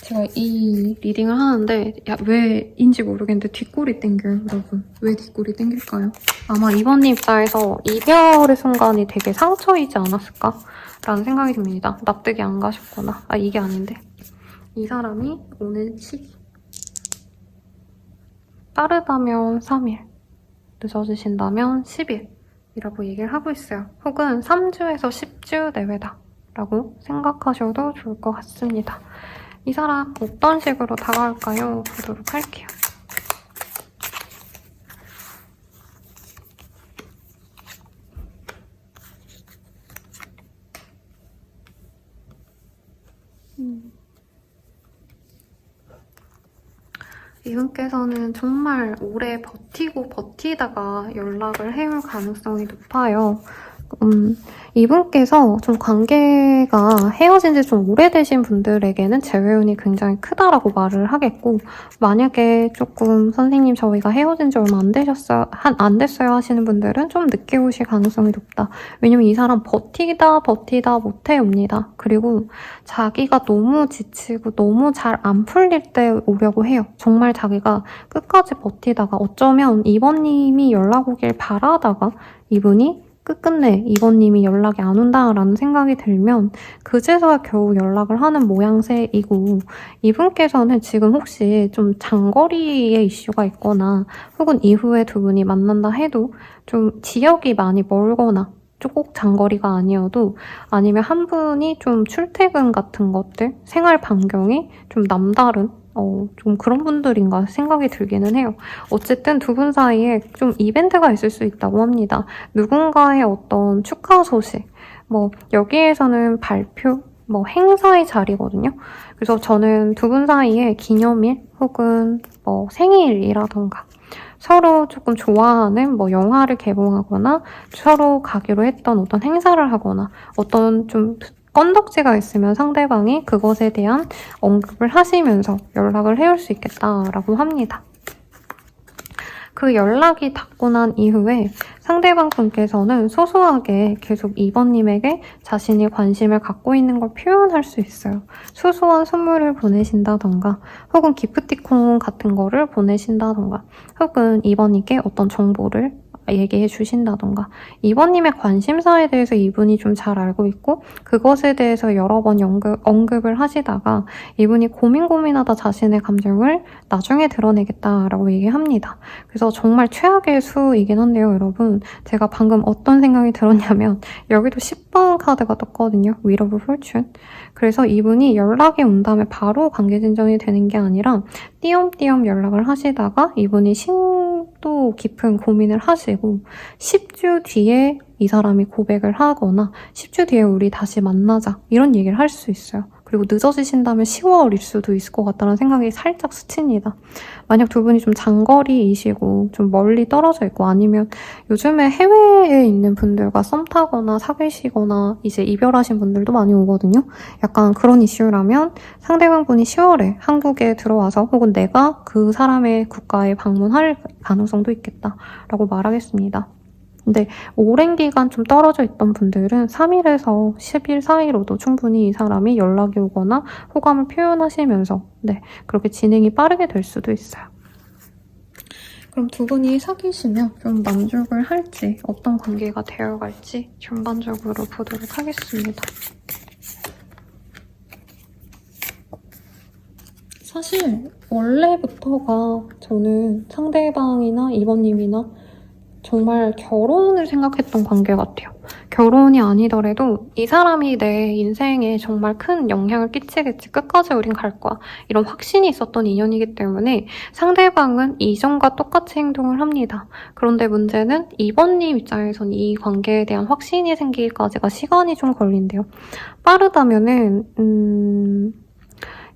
제가 이 리딩을 하는데 왜인지 모르겠는데 뒷골이 땡겨요, 여러분. 왜 뒷골이 땡길까요? 아마 이번님 입장에서 이별의 순간이 되게 상처이지 않았을까라는 생각이 듭니다. 납득이 안 가셨구나. 이게 아닌데. 이 사람이 오는 시기. 빠르다면 3일, 늦어지신다면 10일이라고 얘기를 하고 있어요. 혹은 3주에서 10주 내외다라고 생각하셔도 좋을 것 같습니다. 이 사람 어떤 식으로 다가올까요? 보도록 할게요. 이분께서는 정말 오래 버티다가 연락을 해올 가능성이 높아요. 이분께서 좀 관계가 헤어진 지 좀 오래되신 분들에게는 재회운이 굉장히 크다라고 말을 하겠고, 만약에 조금 선생님 저희가 헤어진 지 얼마 안 됐어요 하시는 분들은 좀 늦게 오실 가능성이 높다. 왜냐면 이 사람 버티다 못해 옵니다. 그리고 자기가 너무 지치고 너무 잘 안 풀릴 때 오려고 해요. 정말 자기가 끝까지 버티다가 어쩌면 이번님이 연락 오길 바라다가 이분이 끝끝내 이번님이 연락이 안 온다라는 생각이 들면 그제서야 겨우 연락을 하는 모양새이고, 이분께서는 지금 혹시 좀 장거리의 이슈가 있거나 혹은 이후에 두 분이 만난다 해도 좀 지역이 많이 멀거나 꼭 장거리가 아니어도 아니면 한 분이 좀 출퇴근 같은 것들, 생활 반경이 좀 남다른 좀 그런 분들인가 생각이 들기는 해요. 어쨌든 두 분 사이에 좀 이벤트가 있을 수 있다고 합니다. 누군가의 어떤 축하 소식, 여기에서는 발표, 행사의 자리거든요. 그래서 저는 두 분 사이에 기념일 혹은 생일이라던가 서로 조금 좋아하는 영화를 개봉하거나 서로 가기로 했던 어떤 행사를 하거나 어떤 좀 건덕지가 있으면 상대방이 그것에 대한 언급을 하시면서 연락을 해올 수 있겠다라고 합니다. 그 연락이 닿고 난 이후에 상대방 분께서는 소소하게 계속 2번님에게 자신이 관심을 갖고 있는 걸 표현할 수 있어요. 소소한 선물을 보내신다던가 혹은 기프티콘 같은 거를 보내신다던가 혹은 2번님께 어떤 정보를 얘기해 주신다던가, 2번님의 관심사에 대해서 이분이 좀 잘 알고 있고 그것에 대해서 여러 번 언급을 하시다가 이분이 고민하다 자신의 감정을 나중에 드러내겠다라고 얘기합니다. 그래서 정말 최악의 수이긴 한데요, 여러분. 제가 방금 어떤 생각이 들었냐면 여기도 10번 카드가 떴거든요. Wheel of Fortune. 그래서 이분이 연락이 온 다음에 바로 관계 진전이 되는 게 아니라 띄엄띄엄 연락을 하시다가 이분이 심도 깊은 고민을 하시고 10주 뒤에 이 사람이 고백을 하거나 10주 뒤에 우리 다시 만나자 이런 얘기를 할 수 있어요. 그리고 늦어지신다면 10월일 수도 있을 것 같다는 생각이 살짝 스칩니다. 만약 두 분이 좀 장거리이시고 좀 멀리 떨어져 있고 아니면 요즘에 해외에 있는 분들과 썸 타거나 사귀시거나 이제 이별하신 분들도 많이 오거든요. 약간 그런 이슈라면 상대방 분이 10월에 한국에 들어와서 혹은 내가 그 사람의 국가에 방문할 가능성도 있겠다라고 말하겠습니다. 근데 오랜 기간 좀 떨어져 있던 분들은 3일에서 10일 사이로도 충분히 이 사람이 연락이 오거나 호감을 표현하시면서 네, 그렇게 진행이 빠르게 될 수도 있어요. 그럼 두 분이 사귀시면 좀 만족을 할지 어떤 관계가 되어갈지 전반적으로 보도록 하겠습니다. 사실 원래부터가 저는 상대방이나 이번님이나 정말 결혼을 생각했던 관계 같아요. 결혼이 아니더라도 이 사람이 내 인생에 정말 큰 영향을 끼치겠지. 끝까지 우린 갈 거야. 이런 확신이 있었던 인연이기 때문에 상대방은 이전과 똑같이 행동을 합니다. 그런데 문제는 이번님 입장에선 이 관계에 대한 확신이 생기기까지가 시간이 좀 걸린대요. 빠르다면은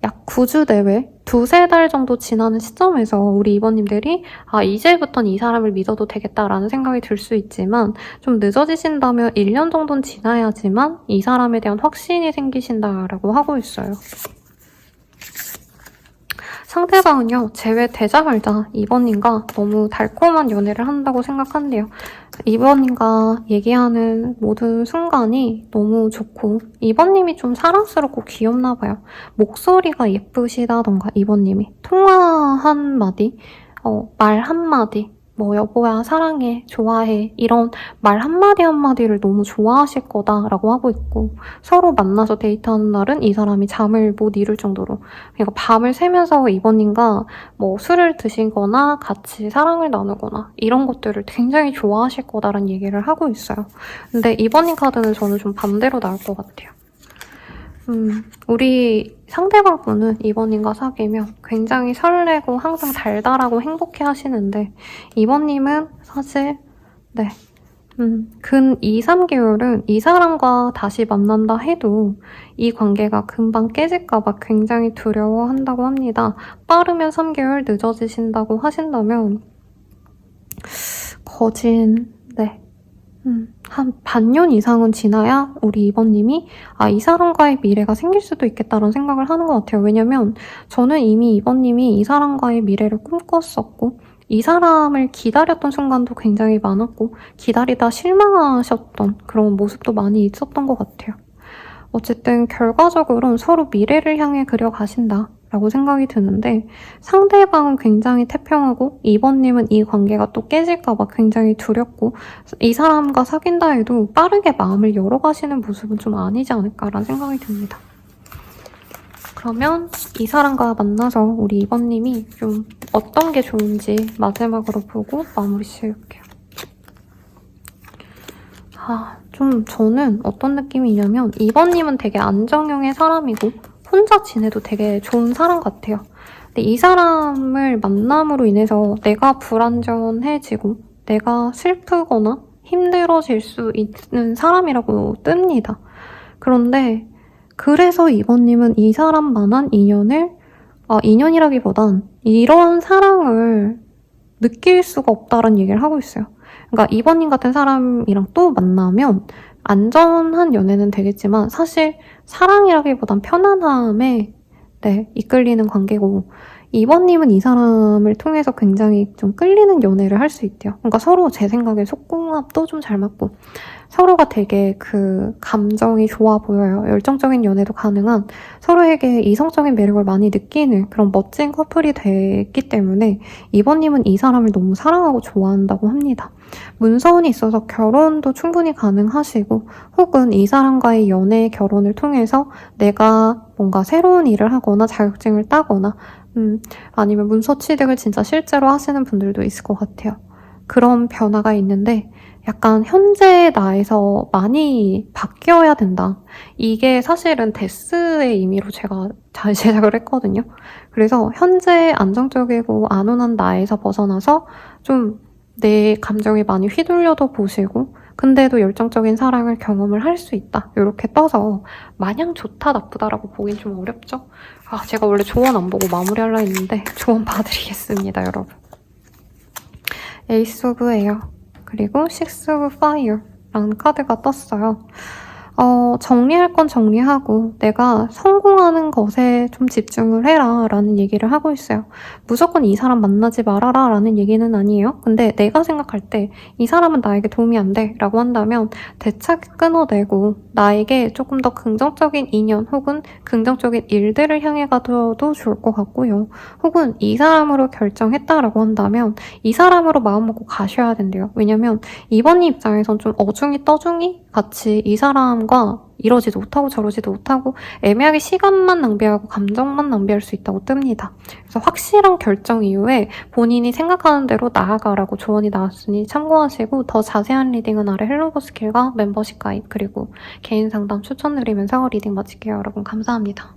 약 9주 내외, 2-3달 정도 지나는 시점에서 우리 이번님들이 이제부턴 이 사람을 믿어도 되겠다라는 생각이 들 수 있지만 좀 늦어지신다면 1년 정도는 지나야지만 이 사람에 대한 확신이 생기신다라고 하고 있어요. 상대방은요, 제외되자 말자 이번님과 너무 달콤한 연애를 한다고 생각한대요. 이번님과 얘기하는 모든 순간이 너무 좋고 이번님이 좀 사랑스럽고 귀엽나 봐요. 목소리가 예쁘시다던가 이번님이 통화 한마디, 말 한마디, 뭐 여보야 사랑해, 좋아해 이런 말 한마디 한마디를 너무 좋아하실 거다라고 하고 있고 서로 만나서 데이트하는 날은 이 사람이 잠을 못 이룰 정도로 그러니까 밤을 새면서 이번님과 뭐 술을 드시거나 같이 사랑을 나누거나 이런 것들을 굉장히 좋아하실 거다라는 얘기를 하고 있어요. 근데 이번님 카드는 저는 좀 반대로 나올 것 같아요. 우리 상대방 분은 이번님과 사귀면 굉장히 설레고 항상 달달하고 행복해 하시는데 이번님은 사실 근 2-3개월은 이 사람과 다시 만난다 해도 이 관계가 금방 깨질까봐 굉장히 두려워한다고 합니다. 빠르면 3개월, 늦어지신다고 하신다면 거진 한 반년 이상은 지나야 우리 이번님이 이 사람과의 미래가 생길 수도 있겠다는 생각을 하는 것 같아요. 왜냐면 저는 이미 이번님이 이 사람과의 미래를 꿈꿨었고 이 사람을 기다렸던 순간도 굉장히 많았고 기다리다 실망하셨던 그런 모습도 많이 있었던 것 같아요. 어쨌든 결과적으로는 서로 미래를 향해 그려가신다 라고 생각이 드는데 상대방은 굉장히 태평하고 이번님은 이 관계가 또 깨질까봐 굉장히 두렵고 이 사람과 사귄다 해도 빠르게 마음을 열어가시는 모습은 좀 아니지 않을까라는 생각이 듭니다. 그러면 이 사람과 만나서 우리 이번님이 좀 어떤 게 좋은지 마지막으로 보고 마무리 지을게요. 좀 저는 어떤 느낌이냐면 이번님은 되게 안정형의 사람이고 혼자 지내도 되게 좋은 사람 같아요. 근데 이 사람을 만남으로 인해서 내가 불안정해지고 내가 슬프거나 힘들어질 수 있는 사람이라고 뜹니다. 그런데 그래서 이번님은 이 사람만한 인연을 인연이라기보단 이런 사랑을 느낄 수가 없다는 얘기를 하고 있어요. 그러니까 이번님 같은 사람이랑 또 만나면 안전한 연애는 되겠지만 사실 사랑이라기보단 편안함에 이끌리는 관계고 이번님은 이 사람을 통해서 굉장히 좀 끌리는 연애를 할 수 있대요. 그러니까 서로 제 생각에 속궁합도 좀 잘 맞고 서로가 되게 그 감정이 좋아 보여요. 열정적인 연애도 가능한 서로에게 이성적인 매력을 많이 느끼는 그런 멋진 커플이 됐기 때문에 이번님은 이 사람을 너무 사랑하고 좋아한다고 합니다. 문서운이 있어서 결혼도 충분히 가능하시고 혹은 이 사람과의 연애 결혼을 통해서 내가 뭔가 새로운 일을 하거나 자격증을 따거나 아니면 문서 취득을 진짜 실제로 하시는 분들도 있을 것 같아요. 그런 변화가 있는데 약간 현재 나에서 많이 바뀌어야 된다. 이게 사실은 데스의 의미로 제가 잘 제작을 했거든요. 그래서 현재 안정적이고 안온한 나에서 벗어나서 좀 내 감정이 많이 휘둘려도 보시고 근데도 열정적인 사랑을 경험을 할 수 있다. 이렇게 떠서 마냥 좋다 나쁘다라고 보긴 좀 어렵죠? 제가 원래 조언 안 보고 마무리하려 했는데 조언 봐드리겠습니다, 여러분. 에이스 오브 에어 그리고 식스 오브 파이어라는 카드가 떴어요. 정리할 건 정리하고 내가 성공하는 것에 좀 집중을 해라 라는 얘기를 하고 있어요. 무조건 이 사람 만나지 말아라 라는 얘기는 아니에요. 근데 내가 생각할 때 이 사람은 나에게 도움이 안 돼 라고 한다면 대차게 끊어내고 나에게 조금 더 긍정적인 인연 혹은 긍정적인 일들을 향해 가도 좋을 것 같고요. 혹은 이 사람으로 결정했다라고 한다면 이 사람으로 마음먹고 가셔야 된대요. 왜냐면 이번님 입장에선 좀 어중이 떠중이 같이 이 사람과 이러지도 못하고 저러지도 못하고 애매하게 시간만 낭비하고 감정만 낭비할 수 있다고 뜹니다. 그래서 확실한 결정 이후에 본인이 생각하는 대로 나아가라고 조언이 나왔으니 참고하시고 더 자세한 리딩은 아래 헬로버스킬과 멤버십 가입 그리고 개인 상담 추천드리면서 리딩 마칠게요. 여러분 감사합니다.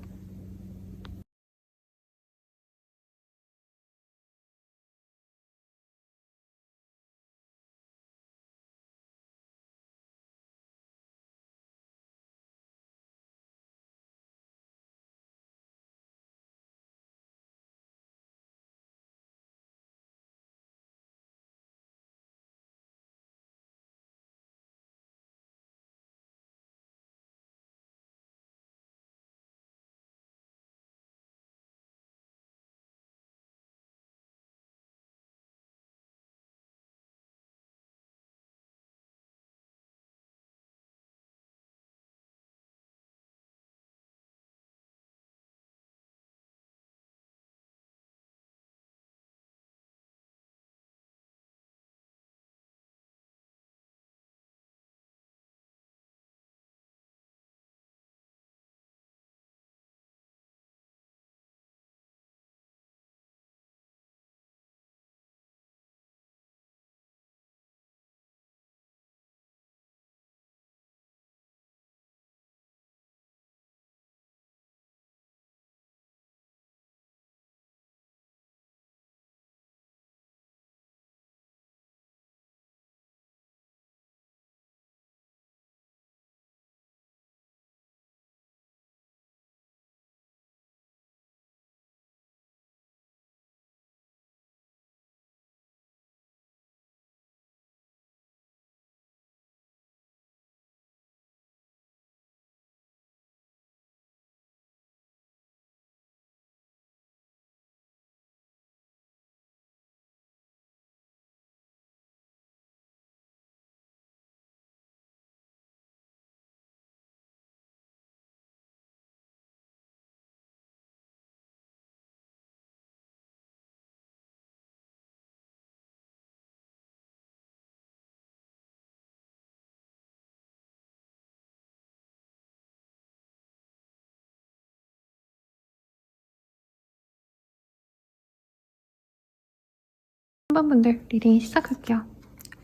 한번분들 리딩 시작할게요.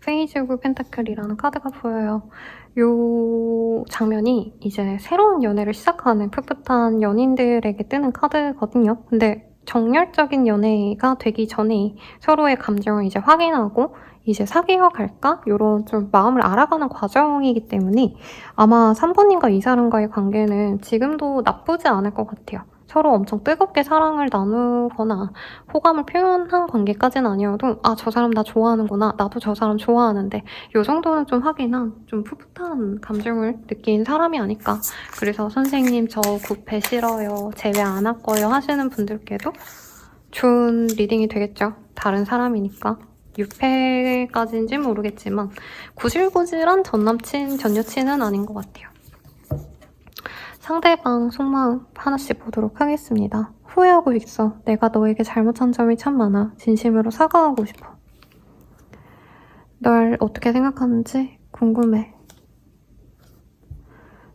페이지 오브 펜타클이라는 카드가 보여요. 요 장면이 이제 새로운 연애를 시작하는 풋풋한 연인들에게 뜨는 카드거든요. 근데 정열적인 연애가 되기 전에 서로의 감정을 이제 확인하고 이제 사귀어 갈까? 요런 좀 마음을 알아가는 과정이기 때문에 아마 3번님과 이 사람과의 관계는 지금도 나쁘지 않을 것 같아요. 서로 엄청 뜨겁게 사랑을 나누거나 호감을 표현한 관계까지는 아니어도 아, 저 사람 나 좋아하는구나. 나도 저 사람 좋아하는데 요 정도는 좀 확인한 좀 풋풋한 감정을 느낀 사람이 아닐까. 그래서 선생님 저 구패 싫어요. 제외 안 할 거예요 하시는 분들께도 좋은 리딩이 되겠죠. 다른 사람이니까. 6패까지인지 모르겠지만 구질구질한 전남친, 전여친은 아닌 것 같아요. 상대방 속마음 하나씩 보도록 하겠습니다. 후회하고 있어. 내가 너에게 잘못한 점이 참 많아. 진심으로 사과하고 싶어. 널 어떻게 생각하는지 궁금해.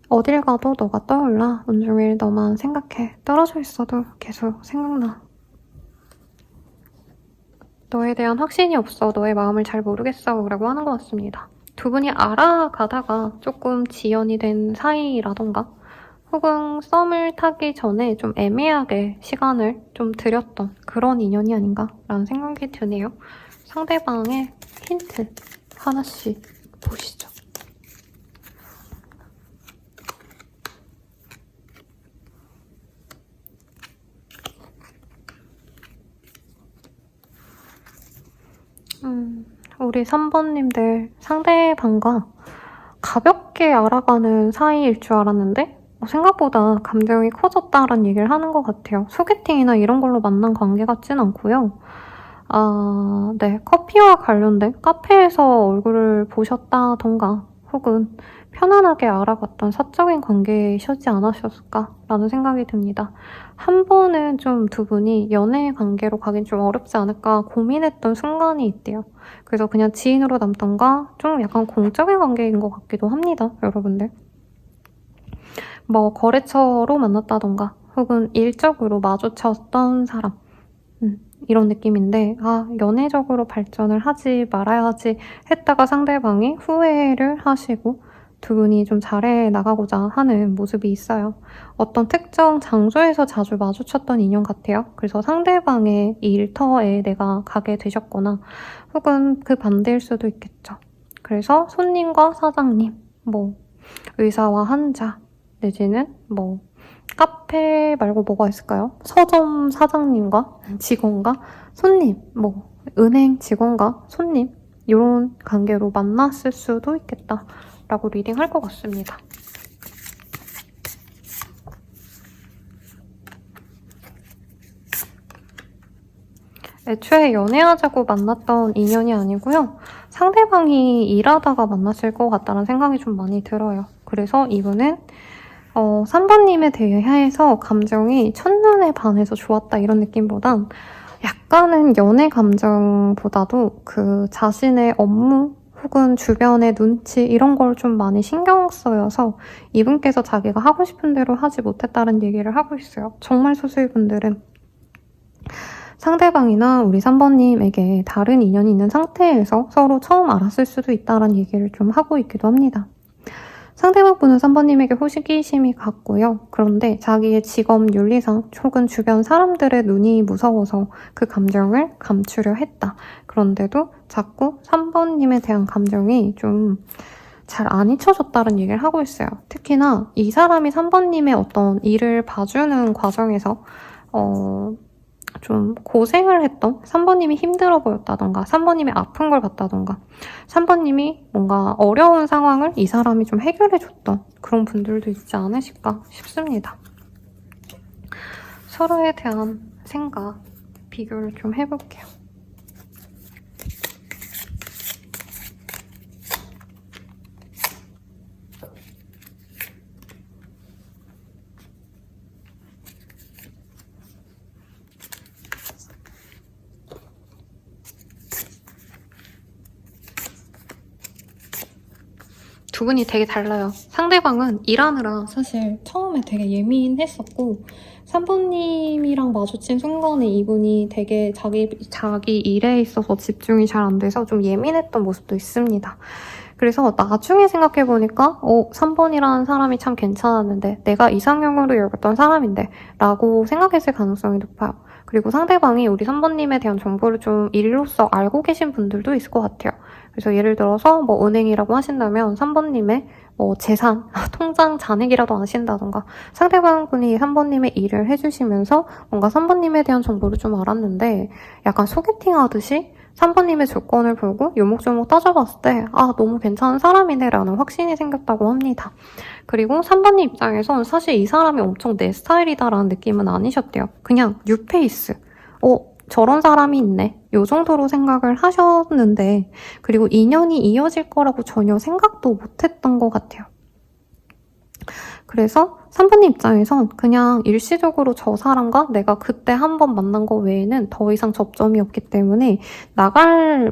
어딜 가도 너가 떠올라. 온종일 너만 생각해. 떨어져 있어도 계속 생각나. 너에 대한 확신이 없어. 너의 마음을 잘 모르겠어. 라고 하는 것 같습니다. 두 분이 알아가다가 조금 지연이 된 사이라던가 혹은 썸을 타기 전에 좀 애매하게 시간을 좀 들였던 그런 인연이 아닌가 라는 생각이 드네요. 상대방의 힌트 하나씩 보시죠. 우리 3번님들 상대방과 가볍게 알아가는 사이일 줄 알았는데 생각보다 감정이 커졌다라는 얘기를 하는 것 같아요. 소개팅이나 이런 걸로 만난 관계 같진 않고요. 네, 커피와 관련된 카페에서 얼굴을 보셨다던가 혹은 편안하게 알아봤던 사적인 관계이셨지 않으셨을까라는 생각이 듭니다. 한 번은 좀 두 분이 연애 관계로 가긴 좀 어렵지 않을까 고민했던 순간이 있대요. 그래서 그냥 지인으로 남던가 좀 약간 공적인 관계인 것 같기도 합니다, 여러분들. 뭐 거래처로 만났다던가 혹은 일적으로 마주쳤던 사람 이런 느낌인데 연애적으로 발전을 하지 말아야지 했다가 상대방이 후회를 하시고 두 분이 좀 잘해 나가고자 하는 모습이 있어요. 어떤 특정 장소에서 자주 마주쳤던 인연 같아요. 그래서 상대방의 일터에 내가 가게 되셨거나 혹은 그 반대일 수도 있겠죠. 그래서 손님과 사장님, 뭐 의사와 환자, 내지는 뭐 카페 말고 뭐가 있을까요? 서점 사장님과 직원과 손님, 뭐 은행 직원과 손님 이런 관계로 만났을 수도 있겠다라고 리딩할 것 같습니다. 애초에 연애하자고 만났던 인연이 아니고요. 상대방이 일하다가 만났을 것 같다는 생각이 좀 많이 들어요. 그래서 이분은 3번님에 대해서 감정이 첫눈에 반해서 좋았다 이런 느낌보단 약간은 연애 감정보다도 그 자신의 업무 혹은 주변의 눈치 이런 걸 좀 많이 신경 써여서 이분께서 자기가 하고 싶은 대로 하지 못했다는 얘기를 하고 있어요. 정말 소수의 분들은 상대방이나 우리 3번님에게 다른 인연이 있는 상태에서 서로 처음 알았을 수도 있다는 얘기를 좀 하고 있기도 합니다. 상대방분은 3번님에게 호기심이 갔고요. 그런데 자기의 직업 윤리상 혹은 주변 사람들의 눈이 무서워서 그 감정을 감추려 했다. 그런데도 자꾸 3번님에 대한 감정이 좀 잘 안 잊혀졌다는 얘기를 하고 있어요. 특히나 이 사람이 3번님의 어떤 일을 봐주는 과정에서 좀 고생을 했던 3번님이 힘들어 보였다던가 3번님이 아픈 걸 봤다던가 3번님이 뭔가 어려운 상황을 이 사람이 좀 해결해줬던 그런 분들도 있지 않으실까 싶습니다. 서로에 대한 생각 비교를 좀 해볼게요. 두 분이 되게 달라요. 상대방은 일하느라 사실 처음에 되게 예민했었고 3번님이랑 마주친 순간에 이분이 되게 자기 일에 있어서 집중이 잘 안 돼서 좀 예민했던 모습도 있습니다. 그래서 나중에 생각해보니까 3번이라는 사람이 참 괜찮았는데 내가 이상형으로 여겼던 사람인데 라고 생각했을 가능성이 높아요. 그리고 상대방이 우리 3번님에 대한 정보를 좀 일로서 알고 계신 분들도 있을 것 같아요. 그래서 예를 들어서 뭐 은행이라고 하신다면 3번님의 뭐 재산, 통장 잔액이라도 아신다던가 상대방분이 3번님의 일을 해주시면서 뭔가 3번님에 대한 정보를 좀 알았는데 약간 소개팅 하듯이 3번님의 조건을 보고 요목조목 따져봤을 때 너무 괜찮은 사람이네 라는 확신이 생겼다고 합니다. 그리고 3번님 입장에선 사실 이 사람이 엄청 내 스타일이다라는 느낌은 아니셨대요. 그냥 뉴페이스. 저런 사람이 있네. 요 정도로 생각을 하셨는데 그리고 인연이 이어질 거라고 전혀 생각도 못했던 것 같아요. 그래서 3번님 입장에선 그냥 일시적으로 저 사람과 내가 그때 한 번 만난 거 외에는 더 이상 접점이 없기 때문에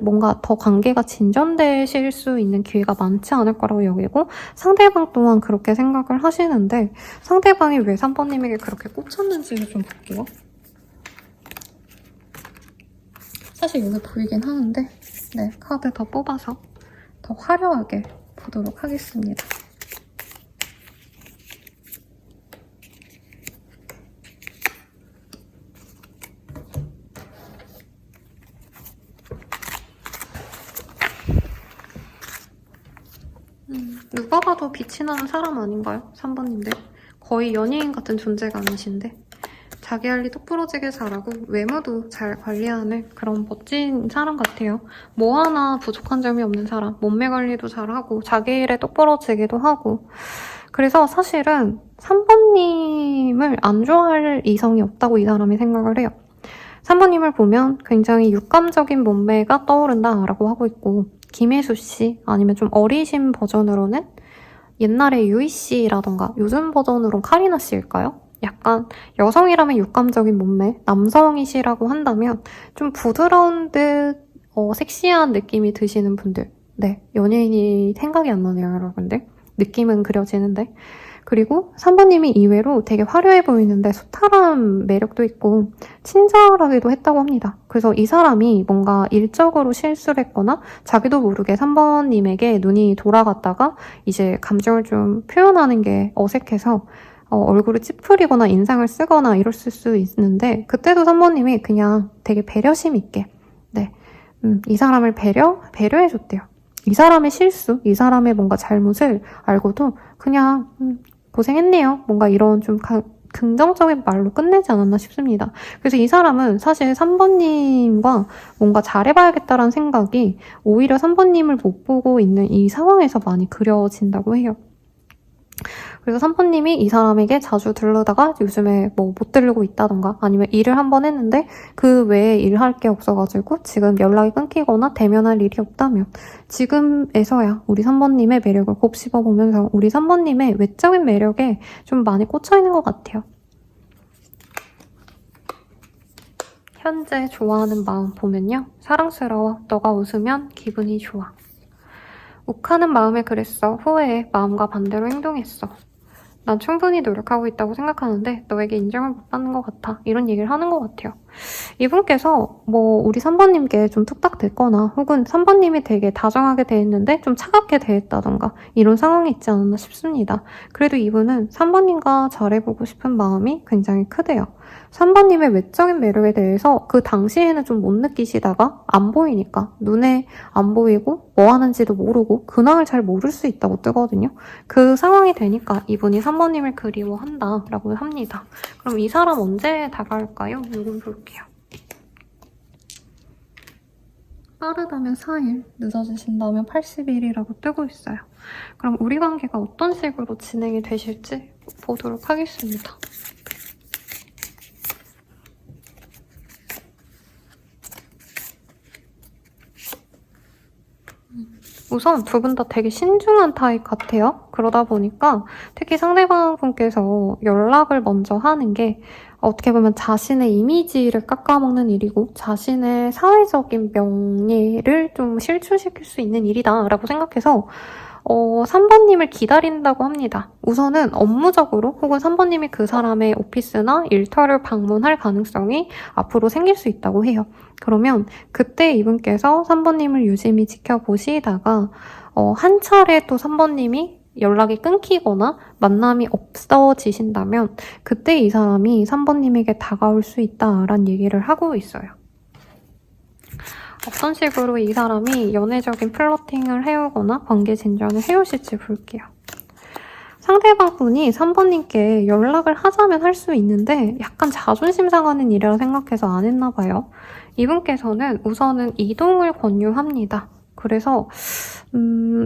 뭔가 더 관계가 진전되실 수 있는 기회가 많지 않을 거라고 여기고 상대방 또한 그렇게 생각을 하시는데 상대방이 왜 3번님에게 그렇게 꽂혔는지를 좀 볼게요. 사실 여기 보이긴 하는데 네, 카드 더 뽑아서 더 화려하게 보도록 하겠습니다. 누가 봐도 빛이 나는 사람 아닌가요? 3번님들. 거의 연예인 같은 존재가 아니신데 자기 관리 똑부러지게 잘하고 외모도 잘 관리하는 그런 멋진 사람 같아요. 뭐 하나 부족한 점이 없는 사람. 몸매 관리도 잘하고 자기 일에 똑부러지기도 하고. 그래서 사실은 3번님을 안 좋아할 이성이 없다고 이 사람이 생각을 해요. 3번님을 보면 굉장히 육감적인 몸매가 떠오른다라고 하고 있고, 김혜수 씨 아니면 좀 어리신 버전으로는 옛날에 유희 씨라던가 요즘 버전으로는 카리나 씨일까요? 약간 여성이라면 육감적인 몸매, 남성이시라고 한다면 좀 부드러운 듯 섹시한 느낌이 드시는 분들. 네, 연예인이 생각이 안 나네요, 여러분들. 느낌은 그려지는데. 그리고 3번님이 이외로 되게 화려해 보이는데 소탈한 매력도 있고 친절하기도 했다고 합니다. 그래서 이 사람이 뭔가 일적으로 실수를 했거나 자기도 모르게 3번님에게 눈이 돌아갔다가 이제 감정을 좀 표현하는 게 어색해서 얼굴을 찌푸리거나 인상을 쓰거나 이랬을 수 있는데 그때도 3번님이 그냥 되게 배려심 있게 이 사람을 배려해줬대요. 이 사람의 실수, 이 사람의 뭔가 잘못을 알고도 그냥 고생했네요. 뭔가 이런 좀 긍정적인 말로 끝내지 않았나 싶습니다. 그래서 이 사람은 사실 3번님과 뭔가 잘해봐야겠다라는 생각이 오히려 3번님을 못 보고 있는 이 상황에서 많이 그려진다고 해요. 그래서 3번님이 이 사람에게 자주 들르다가 요즘에 뭐 못 들르고 있다던가 아니면 일을 한 번 했는데 그 외에 일할 게 없어가지고 지금 연락이 끊기거나 대면할 일이 없다면 지금에서야 우리 3번님의 매력을 곱씹어보면서 우리 3번님의 외적인 매력에 좀 많이 꽂혀있는 것 같아요. 현재 좋아하는 마음 보면요. 사랑스러워. 너가 웃으면 기분이 좋아. 욱하는 마음에 그랬어. 후회해. 마음과 반대로 행동했어. 난 충분히 노력하고 있다고 생각하는데 너에게 인정을 못 받는 것 같아. 이런 얘기를 하는 것 같아요. 이분께서 뭐 우리 3번님께 좀 툭탁 됐거나 혹은 3번님이 되게 다정하게 대했는데 좀 차갑게 대했다던가 이런 상황이 있지 않았나 싶습니다. 그래도 이분은 3번님과 잘해보고 싶은 마음이 굉장히 크대요. 3번님의 외적인 매력에 대해서 그 당시에는 좀 못 느끼시다가 안 보이니까 눈에 안 보이고 뭐 하는지도 모르고 근황을 잘 모를 수 있다고 뜨거든요. 그 상황이 되니까 이분이 3번님을 그리워한다 라고 합니다. 그럼 이 사람 언제 다가올까요? 이건 볼게요. 빠르다면 4일, 늦어지신다면 80일이라고 뜨고 있어요. 그럼 우리 관계가 어떤 식으로 진행이 되실지 보도록 하겠습니다. 우선 두 분 다 되게 신중한 타입 같아요. 그러다 보니까 특히 상대방 분께서 연락을 먼저 하는 게 어떻게 보면 자신의 이미지를 깎아먹는 일이고 자신의 사회적인 명예를 좀 실추시킬 수 있는 일이다라고 생각해서 3번님을 기다린다고 합니다. 우선은 업무적으로 혹은 3번님이 그 사람의 오피스나 일터를 방문할 가능성이 앞으로 생길 수 있다고 해요. 그러면 그때 이분께서 3번님을 유심히 지켜보시다가 한 차례 또 3번님이 연락이 끊기거나 만남이 없어지신다면 그때 이 사람이 3번님에게 다가올 수 있다라는 얘기를 하고 있어요. 어떤 식으로 이 사람이 연애적인 플러팅을 해오거나 관계 진전을 해오실지 볼게요. 상대방 분이 3번님께 연락을 하자면 할 수 있는데 약간 자존심 상하는 일이라 생각해서 안 했나 봐요. 이분께서는 우선은 이동을 권유합니다. 그래서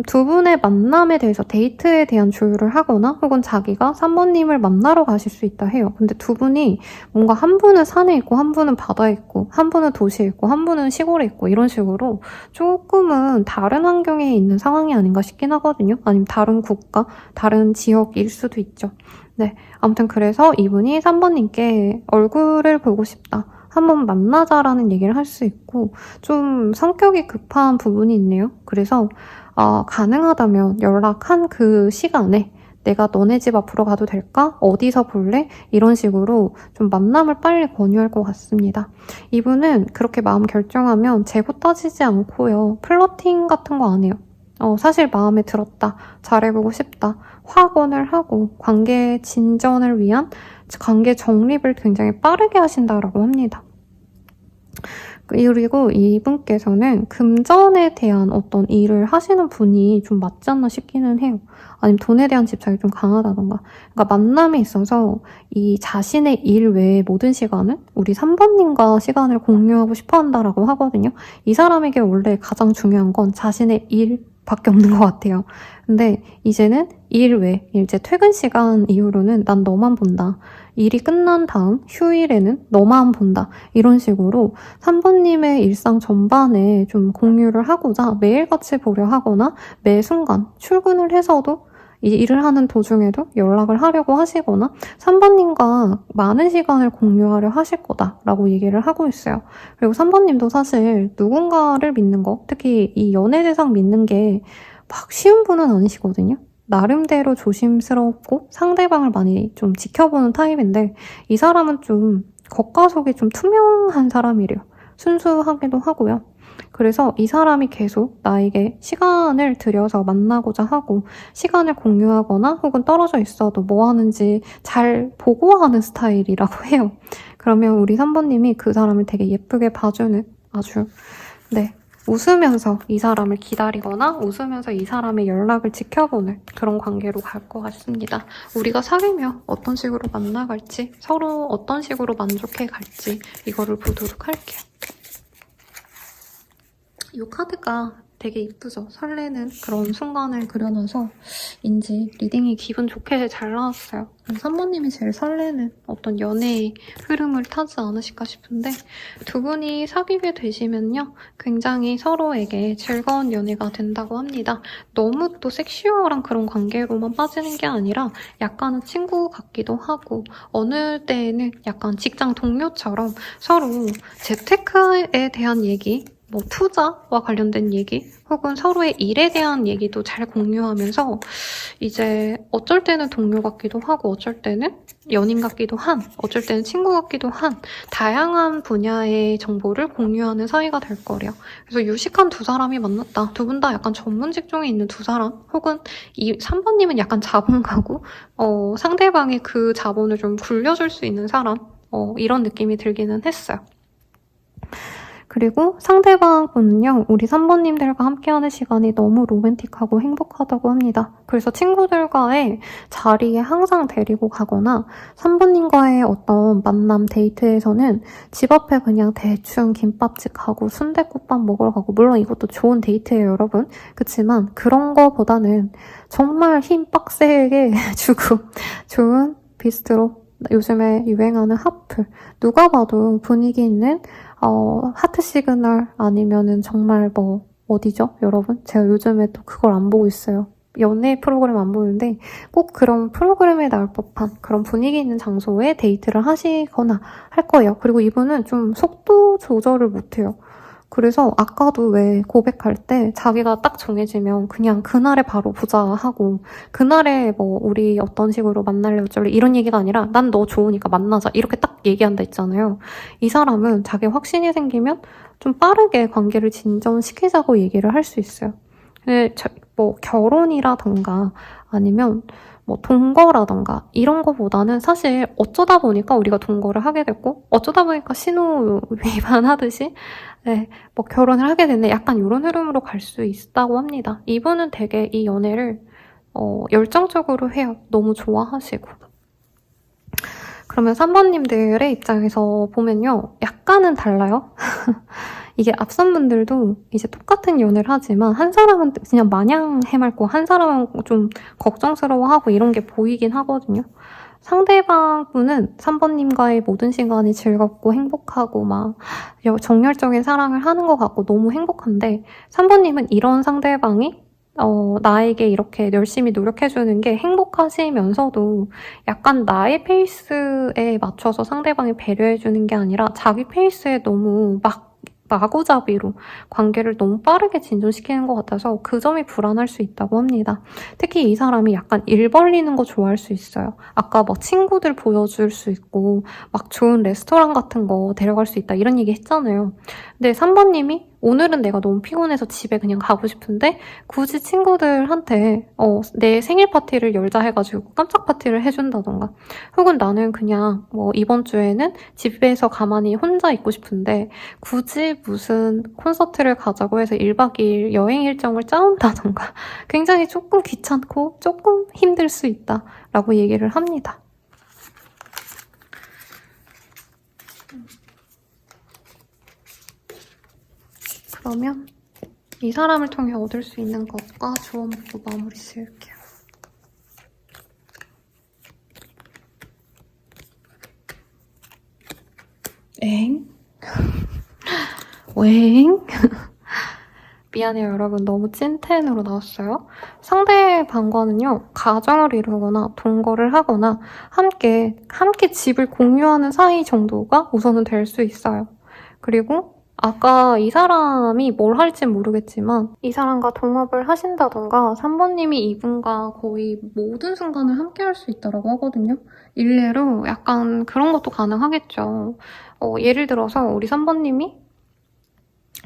두 분의 만남에 대해서 데이트에 대한 조율을 하거나 혹은 자기가 3번님을 만나러 가실 수 있다 해요. 근데 두 분이 뭔가 한 분은 산에 있고 한 분은 바다에 있고 한 분은 도시에 있고 한 분은 시골에 있고 이런 식으로 조금은 다른 환경에 있는 상황이 아닌가 싶긴 하거든요. 아니면 다른 국가, 다른 지역일 수도 있죠. 네, 아무튼 그래서 이분이 3번님께 얼굴을 보고 싶다. 한번 만나자라는 얘기를 할 수 있고 좀 성격이 급한 부분이 있네요. 그래서 가능하다면 연락한 그 시간에 내가 너네 집 앞으로 가도 될까? 어디서 볼래? 이런 식으로 좀 만남을 빨리 권유할 것 같습니다. 이분은 그렇게 마음 결정하면 재고 따지지 않고요. 플러팅 같은 거 안 해요. 사실 마음에 들었다. 잘해보고 싶다. 확언을 하고 관계 진전을 위한 관계 정립을 굉장히 빠르게 하신다라고 합니다. 그리고 이분께서는 금전에 대한 어떤 일을 하시는 분이 좀 맞지 않나 싶기는 해요. 아니면 돈에 대한 집착이 좀 강하다던가. 그러니까 만남에 있어서 이 자신의 일 외의 모든 시간은 우리 3번님과 시간을 공유하고 싶어 한다라고 하거든요. 이 사람에게 원래 가장 중요한 건 자신의 일밖에 없는 것 같아요. 근데 이제는 일 외, 이제 퇴근 시간 이후로는 난 너만 본다. 일이 끝난 다음 휴일에는 너만 본다. 이런 식으로 3번님의 일상 전반에 좀 공유를 하고자 매일같이 보려 하거나 매 순간 출근을 해서도 이 일을 하는 도중에도 연락을 하려고 하시거나 3번님과 많은 시간을 공유하려 하실 거다라고 얘기를 하고 있어요. 그리고 3번님도 사실 누군가를 믿는 거, 특히 이 연애대상 믿는 게 막 쉬운 분은 아니시거든요. 나름대로 조심스럽고 상대방을 많이 좀 지켜보는 타입인데 이 사람은 좀 겉과 속이 좀 투명한 사람이래요. 순수하기도 하고요. 그래서 이 사람이 계속 나에게 시간을 들여서 만나고자 하고 시간을 공유하거나 혹은 떨어져 있어도 뭐 하는지 잘 보고하는 스타일이라고 해요. 그러면 우리 3번님이 그 사람을 되게 예쁘게 봐주는 아주 웃으면서 이 사람을 기다리거나 웃으면서 이 사람의 연락을 지켜보는 그런 관계로 갈 것 같습니다. 우리가 사귀면 어떤 식으로 만나갈지 서로 어떤 식으로 만족해 갈지 이거를 보도록 할게요. 이 카드가 되게 이쁘죠? 설레는 그런 순간을 그려놔서 인지 리딩이 기분 좋게 잘 나왔어요. 3번님이 제일 설레는 어떤 연애의 흐름을 타지 않으실까 싶은데 두 분이 사귀게 되시면요. 굉장히 서로에게 즐거운 연애가 된다고 합니다. 너무 또 섹슈얼한 그런 관계로만 빠지는 게 아니라 약간은 친구 같기도 하고 어느 때에는 약간 직장 동료처럼 서로 재테크에 대한 얘기 뭐 투자와 관련된 얘기 혹은 서로의 일에 대한 얘기도 잘 공유하면서 이제 어쩔 때는 동료 같기도 하고 어쩔 때는 연인 같기도 한 어쩔 때는 친구 같기도 한 다양한 분야의 정보를 공유하는 사이가 될 거래요. 그래서 유식한 두 사람이 만났다. 두 분 다 약간 전문 직종에 있는 두 사람 혹은 이 3번님은 약간 자본가고 상대방이 그 자본을 좀 굴려줄 수 있는 사람 이런 느낌이 들기는 했어요. 그리고 상대방 분은요, 우리 3번님들과 함께하는 시간이 너무 로맨틱하고 행복하다고 합니다. 그래서 친구들과의 자리에 항상 데리고 가거나 3번님과의 어떤 만남 데이트에서는 집 앞에 그냥 대충 김밥집 가고 순댓국밥 먹으러 가고 물론 이것도 좋은 데이트예요, 여러분. 그치만 그런 거보다는 정말 힘 빡세게 주고 좋은 비스트로 요즘에 유행하는 하플 누가 봐도 분위기 있는 하트 시그널 아니면은 정말 어디죠, 여러분? 제가 요즘에 또 그걸 안 보고 있어요. 연애 프로그램 안 보는데 꼭 그런 프로그램에 나올 법한 그런 분위기 있는 장소에 데이트를 하시거나 할 거예요. 그리고 이분은 좀 속도 조절을 못해요. 그래서 아까도 왜 고백할 때 자기가 딱 정해지면 그냥 그날에 바로 보자 하고 그날에 우리 어떤 식으로 만날래 어쩔래 이런 얘기가 아니라 난 너 좋으니까 만나자 이렇게 딱 얘기한다 했잖아요. 이 사람은 자기 확신이 생기면 좀 빠르게 관계를 진전시키자고 얘기를 할 수 있어요. 근데 결혼이라던가 아니면 동거라던가 이런 거보다는 사실 어쩌다 보니까 우리가 동거를 하게 됐고 어쩌다 보니까 신호 위반하듯이 결혼을 하게 됐네 약간 이런 흐름으로 갈 수 있다고 합니다. 이분은 되게 이 연애를 열정적으로 해요. 너무 좋아하시고. 그러면 3번님들의 입장에서 보면요. 약간은 달라요. 이게 앞선 분들도 이제 똑같은 연애를 하지만 한 사람은 그냥 마냥 해맑고 한 사람은 좀 걱정스러워하고 이런 게 보이긴 하거든요. 상대방 분은 3번님과의 모든 시간이 즐겁고 행복하고 막 정열적인 사랑을 하는 것 같고 너무 행복한데 3번님은 이런 상대방이 나에게 이렇게 열심히 노력해주는 게 행복하시면서도 약간 나의 페이스에 맞춰서 상대방이 배려해주는 게 아니라 자기 페이스에 너무 마구잡이로 관계를 너무 빠르게 진전시키는 것 같아서 그 점이 불안할 수 있다고 합니다. 특히 이 사람이 약간 일 벌리는 거 좋아할 수 있어요. 아까 친구들 보여줄 수 있고 막 좋은 레스토랑 같은 거 데려갈 수 있다 이런 얘기 했잖아요. 근데 3번님이 오늘은 내가 너무 피곤해서 집에 그냥 가고 싶은데 굳이 친구들한테 내 생일 파티를 열자 해가지고 깜짝 파티를 해준다던가, 혹은 나는 그냥 뭐 이번 주에는 집에서 가만히 혼자 있고 싶은데 굳이 무슨 콘서트를 가자고 해서 1박 2일 여행 일정을 짜온다던가 굉장히 조금 귀찮고 조금 힘들 수 있다라고 얘기를 합니다. 그러면 이 사람을 통해 얻을 수 있는 것과 조언부터 마무리 지을게요. 엥? 웽? 미안해요, 여러분. 너무 찐텐으로 나왔어요. 상대방과는요, 가정을 이루거나 동거를 하거나 함께 집을 공유하는 사이 정도가 우선은 될 수 있어요. 그리고 아까 이 사람이 뭘 할진 모르겠지만 이 사람과 동업을 하신다던가 3번님이 이분과 거의 모든 순간을 함께 할 수 있다고 하거든요. 일례로 약간 그런 것도 가능하겠죠. 예를 들어서 우리 3번님이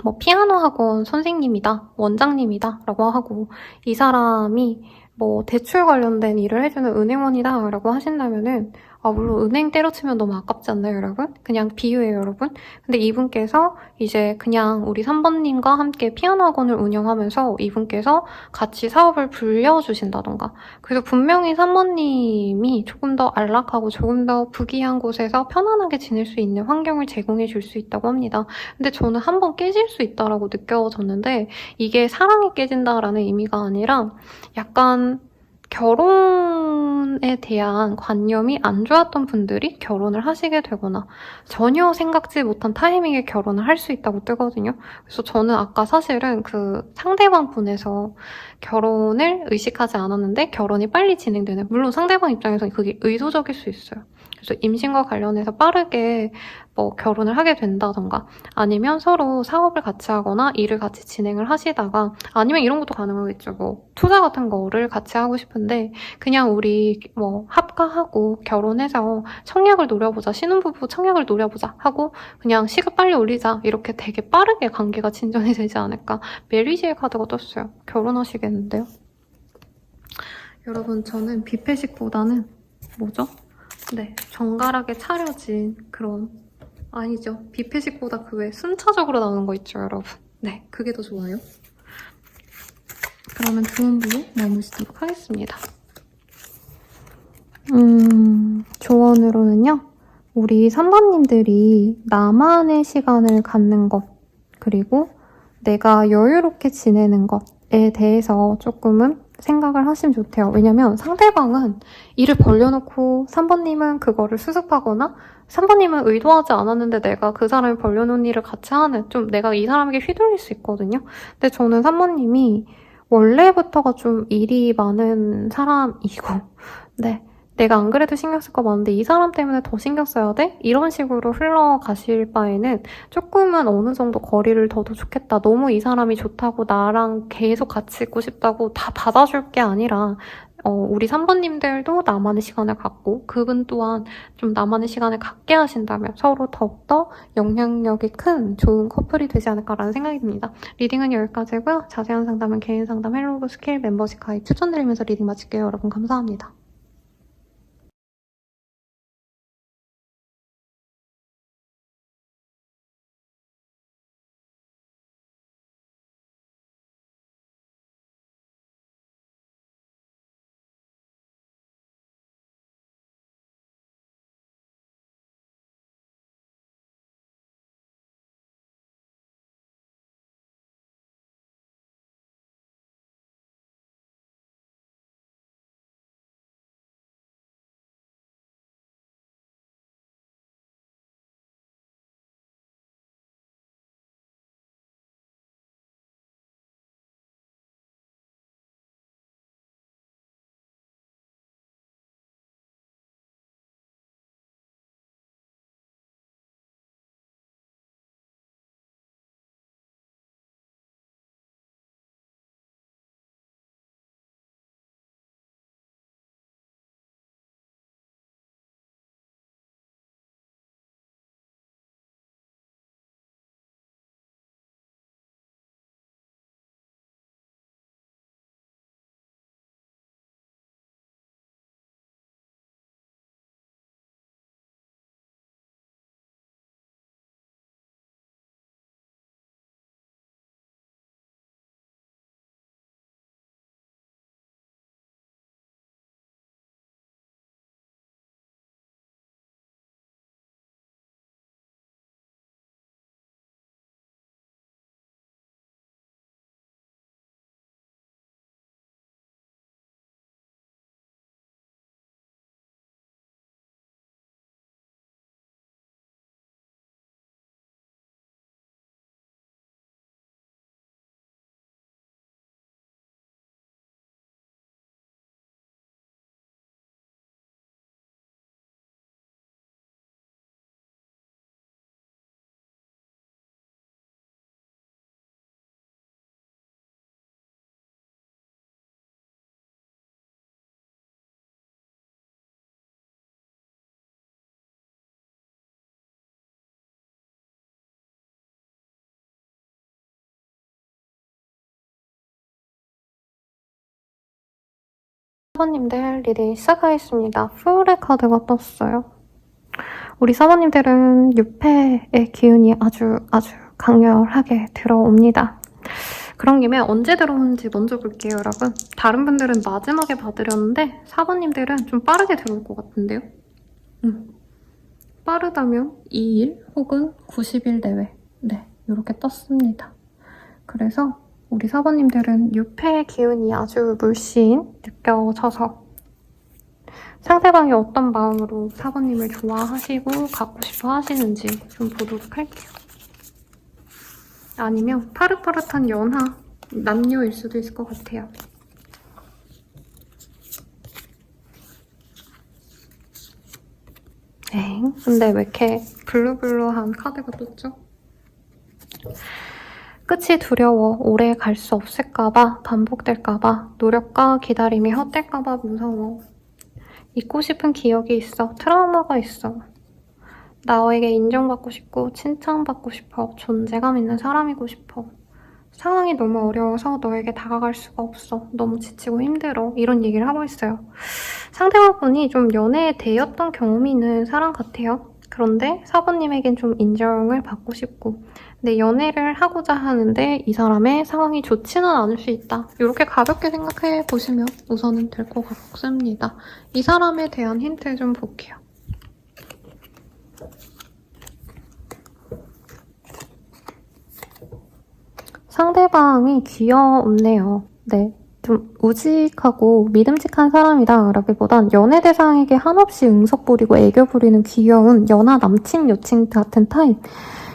뭐 피아노 학원 선생님이다, 원장님이다 라고 하고 이 사람이 뭐 대출 관련된 일을 해주는 은행원이다 라고 하신다면은, 물론 은행 때려치면 너무 아깝지 않나요, 여러분? 그냥 비유예요, 여러분. 근데 이분께서 이제 그냥 우리 3번님과 함께 피아노 학원을 운영하면서 이분께서 같이 사업을 불려주신다던가, 그래서 분명히 3번님이 조금 더 안락하고 조금 더 부귀한 곳에서 편안하게 지낼 수 있는 환경을 제공해 줄 수 있다고 합니다. 근데 저는 한번 깨질 수 있다라고 느껴졌는데, 이게 사랑이 깨진다라는 의미가 아니라 약간 결혼에 대한 관념이 안 좋았던 분들이 결혼을 하시게 되거나 전혀 생각지 못한 타이밍에 결혼을 할 수 있다고 뜨거든요. 그래서 저는 아까 사실은 그 상대방 분에서 결혼을 의식하지 않았는데 결혼이 빨리 진행되는, 물론 상대방 입장에서는 그게 의도적일 수 있어요. 그래서 임신과 관련해서 빠르게 뭐 결혼을 하게 된다던가, 아니면 서로 사업을 같이 하거나 일을 같이 진행을 하시다가, 아니면 이런 것도 가능하겠죠. 뭐 투자 같은 거를 같이 하고 싶은데 그냥 우리 뭐 합가하고 결혼해서 청약을 노려보자, 신혼부부 청약을 노려보자 하고 그냥 시급 빨리 올리자, 이렇게 되게 빠르게 관계가 진전이 되지 않을까. 메리지의 카드가 떴어요. 결혼하시겠는데요? 여러분, 저는 뷔페식보다는 뭐죠? 네, 정갈하게 차려진 그런, 아니죠. 뷔페식보다 그 외 순차적으로 나오는 거 있죠, 여러분. 네, 그게 더 좋아요. 그러면 조언부로 마무리하도록 하겠습니다. 조언으로는요, 우리 3번님들이 나만의 시간을 갖는 것, 그리고 내가 여유롭게 지내는 것에 대해서 조금은 생각을 하시면 좋대요. 왜냐면 상대방은 일을 벌려놓고 3번님은 그거를 수습하거나 3번님은 의도하지 않았는데 내가 그 사람이 벌려놓은 일을 같이 하는, 좀 내가 이 사람에게 휘둘릴 수 있거든요. 근데 저는 3번님이 원래부터가 좀 일이 많은 사람이고, 네, 내가 안 그래도 신경 쓸 거 많은데 이 사람 때문에 더 신경 써야 돼? 이런 식으로 흘러가실 바에는 조금은 어느 정도 거리를 둬도 좋겠다. 너무 이 사람이 좋다고 나랑 계속 같이 있고 싶다고 다 받아줄 게 아니라, 우리 3번님들도 나만의 시간을 갖고 그분 또한 좀 나만의 시간을 갖게 하신다면 서로 더욱더 영향력이 큰 좋은 커플이 되지 않을까라는 생각이 듭니다. 리딩은 여기까지고요. 자세한 상담은 개인 상담 헬로우 스킬 멤버십 가입 추천드리면서 리딩 마칠게요. 여러분 감사합니다. 사모님들 리딩 시작하겠습니다. 풀의 카드가 떴어요. 우리 사모님들은 유패의 기운이 아주 강렬하게 들어옵니다. 그런 김에 언제 들어오는지 먼저 볼게요, 여러분. 다른 분들은 마지막에 봐드렸는데 사모님들은 좀 빠르게 들어올 것 같은데요? 빠르다면 2일 혹은 90일 내외. 네, 이렇게 떴습니다. 그래서 우리 사모님들은 유패의 기운이 아주 물씬 느껴져서 상대방이 어떤 마음으로 사모님을 좋아하시고 갖고 싶어 하시는지 좀 보도록 할게요. 아니면 파릇파릇한 연하, 남녀일 수도 있을 것 같아요. 엥? 근데 왜 이렇게 블루블루한 카드가 떴죠? 끝이 두려워, 오래 갈 수 없을까봐, 반복될까봐, 노력과 기다림이 헛될까봐 무서워. 잊고 싶은 기억이 있어, 트라우마가 있어. 나에게 인정받고 싶고 칭찬받고 싶어, 존재감 있는 사람이고 싶어. 상황이 너무 어려워서 너에게 다가갈 수가 없어. 너무 지치고 힘들어. 이런 얘기를 하고 있어요. 상대방분이 좀 연애에 대했던 경험이 있는 사람 같아요. 그런데 사부님에겐 좀 인정을 받고 싶고 근데 연애를 하고자 하는데 이 사람의 상황이 좋지는 않을 수 있다. 이렇게 가볍게 생각해 보시면 우선은 될 것 같습니다. 이 사람에 대한 힌트 좀 볼게요. 상대방이 귀엽네요. 네, 좀 우직하고 믿음직한 사람이다 라기보단 연애 대상에게 한없이 응석 부리고 애교 부리는 귀여운 연하 남친 여친 같은 타입.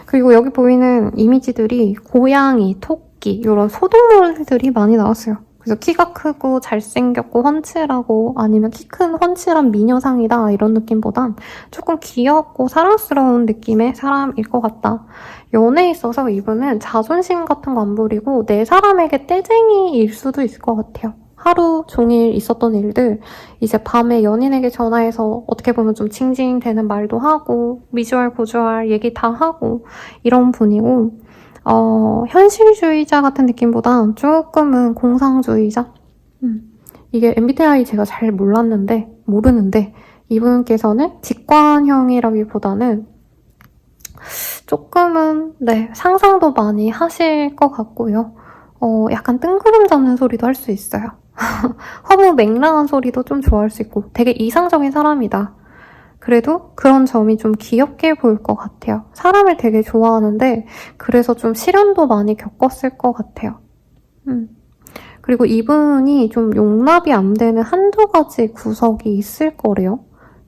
그리고 여기 보이는 이미지들이 고양이, 토끼 이런 소동물들이 많이 나왔어요. 그래서 키가 크고 잘생겼고 훤칠하고 아니면 키 큰 훤칠한 미녀상이다 이런 느낌보단 조금 귀엽고 사랑스러운 느낌의 사람일 것 같다. 연애에 있어서 이분은 자존심 같은 거 안 부리고 내 사람에게 떼쟁이일 수도 있을 것 같아요. 하루 종일 있었던 일들 이제 밤에 연인에게 전화해서 어떻게 보면 좀 징징대는 말도 하고 미주알 고주알 얘기 다 하고 이런 분이고 현실주의자 같은 느낌보다 조금은 공상주의자? 이게 MBTI 제가 잘 모르는데 이분께서는 직관형이라기보다는 조금은 네 상상도 많이 하실 것 같고요. 약간 뜬구름 잡는 소리도 할 수 있어요. 허무 맹랑한 소리도 좀 좋아할 수 있고 되게 이상적인 사람이다. 그래도 그런 점이 좀 귀엽게 보일 것 같아요. 사람을 되게 좋아하는데 그래서 좀 시련도 많이 겪었을 것 같아요. 그리고 이분이 좀 용납이 안 되는 한두 가지 구석이 있을 거래요.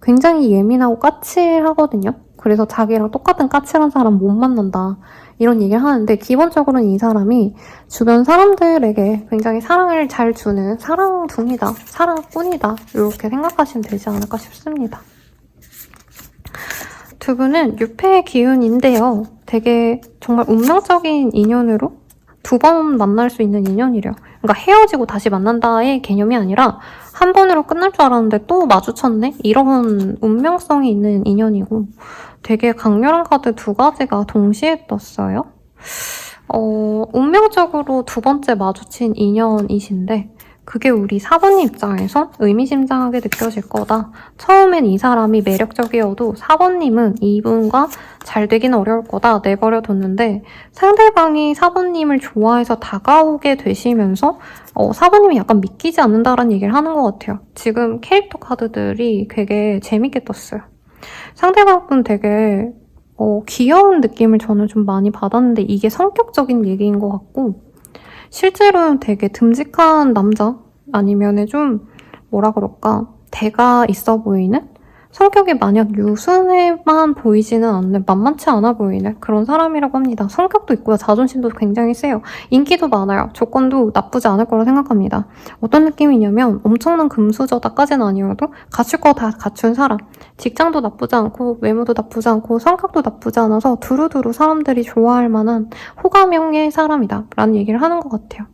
굉장히 예민하고 까칠하거든요. 그래서 자기랑 똑같은 까칠한 사람 못 만난다. 이런 얘기를 하는데 기본적으로는 이 사람이 주변 사람들에게 굉장히 사랑을 잘 주는 사랑둥이다, 사랑꾼이다 이렇게 생각하시면 되지 않을까 싶습니다. 두 분은 유패의 기운인데요. 되게 정말 운명적인 인연으로 두 번 만날 수 있는 인연이래요. 그러니까 헤어지고 다시 만난다의 개념이 아니라 한 번으로 끝날 줄 알았는데 또 마주쳤네? 이런 운명성이 있는 인연이고 되게 강렬한 카드 두 가지가 동시에 떴어요. 운명적으로 두 번째 마주친 인연이신데 그게 우리 사부님 입장에서 의미심장하게 느껴질 거다. 처음엔 이 사람이 매력적이어도 사부님은 이분과 잘 되기는 어려울 거다. 내버려 뒀는데 상대방이 사부님을 좋아해서 다가오게 되시면서 사부님이 약간 믿기지 않는다라는 얘기를 하는 것 같아요. 지금 캐릭터 카드들이 되게 재밌게 떴어요. 상대방분 되게 귀여운 느낌을 저는 좀 많이 받았는데 이게 성격적인 얘기인 것 같고 실제로는 되게 듬직한 남자 아니면은 좀 뭐라 그럴까 대가 있어 보이는 성격이 마냥 유순해만 보이지는 않는 만만치 않아 보이는 그런 사람이라고 합니다. 성격도 있고요. 자존심도 굉장히 세요. 인기도 많아요. 조건도 나쁘지 않을 거라 생각합니다. 어떤 느낌이냐면 엄청난 금수저다까지는 아니어도 갖출 거 다 갖춘 사람. 직장도 나쁘지 않고 외모도 나쁘지 않고 성격도 나쁘지 않아서 두루두루 사람들이 좋아할 만한 호감형의 사람이다 라는 얘기를 하는 것 같아요.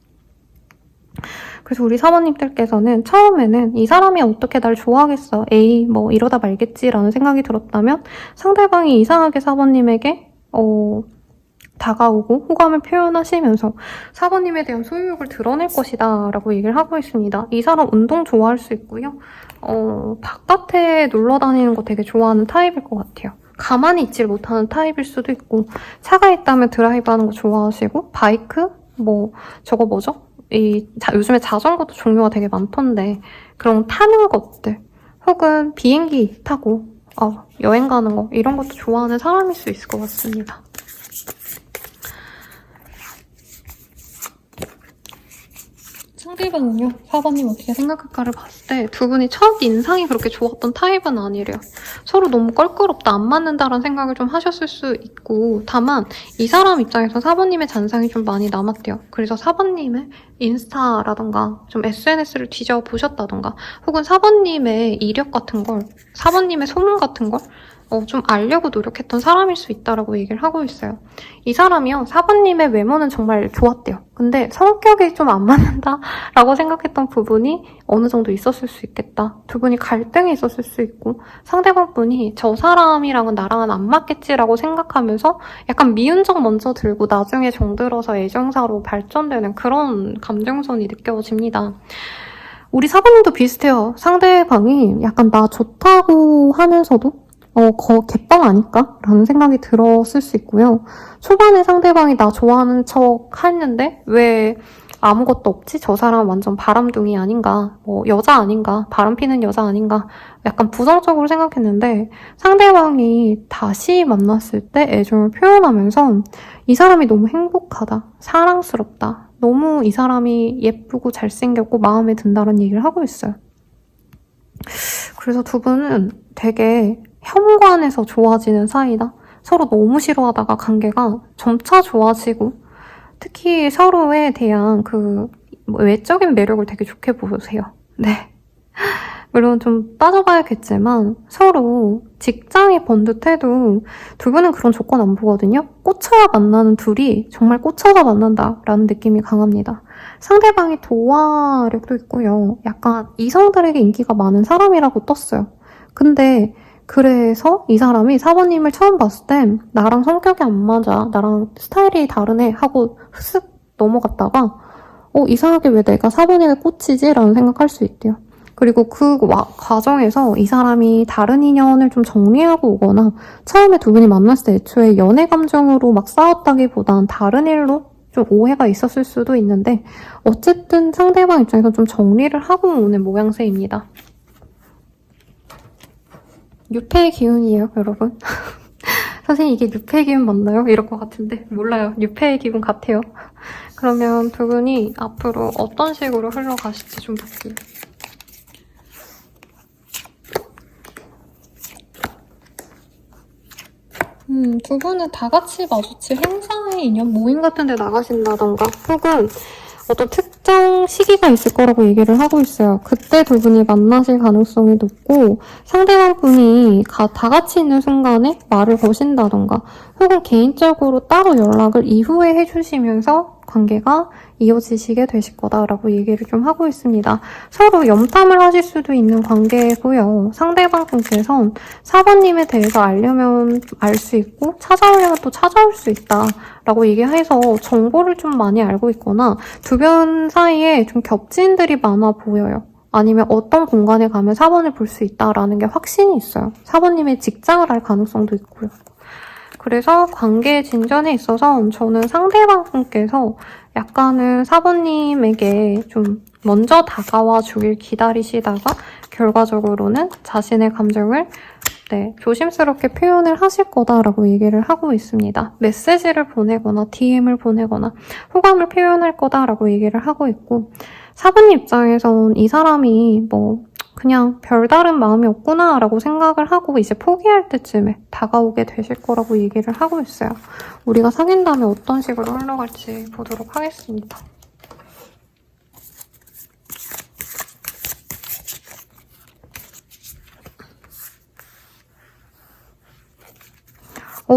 그래서 우리 사모님들께서는 처음에는 이 사람이 어떻게 날 좋아하겠어 에이 뭐 이러다 말겠지 라는 생각이 들었다면 상대방이 이상하게 사모님에게 다가오고 호감을 표현하시면서 4번님에 대한 소유욕을 드러낼 것이다 라고 얘기를 하고 있습니다. 이 사람 운동 좋아할 수 있고요. 바깥에 놀러 다니는 거 되게 좋아하는 타입일 것 같아요. 가만히 있질 못하는 타입일 수도 있고, 차가 있다면 드라이브 하는 거 좋아하시고, 바이크? 저거 뭐죠? 요즘에 자전거도 종류가 되게 많던데, 그런 타는 것들, 혹은 비행기 타고, 여행 가는 거, 이런 것도 좋아하는 사람일 수 있을 것 같습니다. 상대방은요, 4번님 어떻게 생각할까를 봤을 때 두 분이 첫 인상이 그렇게 좋았던 타입은 아니래요. 서로 너무 껄끄럽다, 안 맞는다라는 생각을 좀 하셨을 수 있고, 다만 이 사람 입장에서 4번님의 잔상이 좀 많이 남았대요. 그래서 4번님의 인스타라던가 좀 SNS를 뒤져보셨다던가, 혹은 4번님의 이력 같은 걸, 4번님의 소문 같은 걸 좀 알려고 노력했던 사람일 수 있다라고 얘기를 하고 있어요. 이 사람이요, 4번님의 외모는 정말 좋았대요. 근데 성격이 좀 안 맞는다라고 생각했던 부분이 어느 정도 있었을 수 있겠다. 두 분이 갈등이 있었을 수 있고, 상대방 분이 저 사람이랑은 나랑은 안 맞겠지라고 생각하면서 약간 미운 적 먼저 들고 나중에 정들어서 애정사로 발전되는 그런 감정선이 느껴집니다. 우리 4번님도 비슷해요. 상대방이 약간 나 좋다고 하면서도 개뻥 아닐까? 라는 생각이 들었을 수 있고요. 초반에 상대방이 나 좋아하는 척 했는데 왜 아무것도 없지? 저 사람 완전 바람둥이 아닌가? 여자 아닌가? 바람 피는 여자 아닌가? 약간 부정적으로 생각했는데 상대방이 다시 만났을 때 애정을 표현하면서 이 사람이 너무 행복하다, 사랑스럽다, 너무 이 사람이 예쁘고 잘생겼고 마음에 든다는 얘기를 하고 있어요. 그래서 두 분은 되게 현관에서 좋아지는 사이다. 서로 너무 싫어하다가 관계가 점차 좋아지고, 특히 서로에 대한 외적인 매력을 되게 좋게 보세요. 네. 물론 좀 빠져봐야겠지만 서로 직장이 번듯해도 두 분은 그런 조건 안 보거든요. 꽂혀야 만나는 둘이 정말 꽂혀서 만난다라는 느낌이 강합니다. 상대방이 도화력도 있고요. 약간 이성들에게 인기가 많은 사람이라고 떴어요. 근데 그래서 이 사람이 4번님을 처음 봤을 땐 나랑 성격이 안 맞아, 나랑 스타일이 다르네 하고 슥 넘어갔다가 이상하게 왜 내가 4번에게 꽂히지? 라는 생각할 수 있대요. 그리고 그 과정에서 이 사람이 다른 인연을 좀 정리하고 오거나 처음에 두 분이 만났을 때 애초에 연애 감정으로 막 싸웠다기보단 다른 일로 좀 오해가 있었을 수도 있는데 어쨌든 상대방 입장에서 좀 정리를 하고 오는 모양새입니다. 유패의 기운이에요, 여러분. 선생님 이게 유패의 기운 맞나요? 이럴 것 같은데 몰라요. 유패의 기운 같아요. 그러면 두 분이 앞으로 어떤 식으로 흘러가실지 좀 볼게요. 두 분은 다 같이 마주칠 행사의 인연 모임 같은 데 나가신다던가 혹은 어떤 특정 시기가 있을 거라고 얘기를 하고 있어요. 그때 두 분이 만나실 가능성이 높고 상대방 분이 다 같이 있는 순간에 말을 거신다던가 혹은 개인적으로 따로 연락을 이후에 해주시면서 관계가 이어지시게 되실 거다라고 얘기를 좀 하고 있습니다. 서로 염탐을 하실 수도 있는 관계고요. 상대방 분께선 4번님에 대해서 알려면 알 수 있고 찾아오려면 또 찾아올 수 있다라고 얘기해서 정보를 좀 많이 알고 있거나 주변 사이에 좀 겹친들이 많아 보여요. 아니면 어떤 공간에 가면 4번을 볼 수 있다라는 게 확신이 있어요. 4번님의 직장을 알 가능성도 있고요. 그래서 관계 진전에 있어서 저는 상대방 분께서 약간은 4번님에게 좀 먼저 다가와 주길 기다리시다가 결과적으로는 자신의 감정을 조심스럽게 표현을 하실 거다라고 얘기를 하고 있습니다. 메시지를 보내거나 DM을 보내거나 호감을 표현할 거다라고 얘기를 하고 있고 4번님 입장에선 이 사람이 그냥 별다른 마음이 없구나 라고 생각을 하고 이제 포기할 때쯤에 다가오게 되실 거라고 얘기를 하고 있어요. 우리가 사귄다면 어떤 식으로 흘러갈지 보도록 하겠습니다.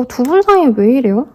두 분 사이 왜 이래요?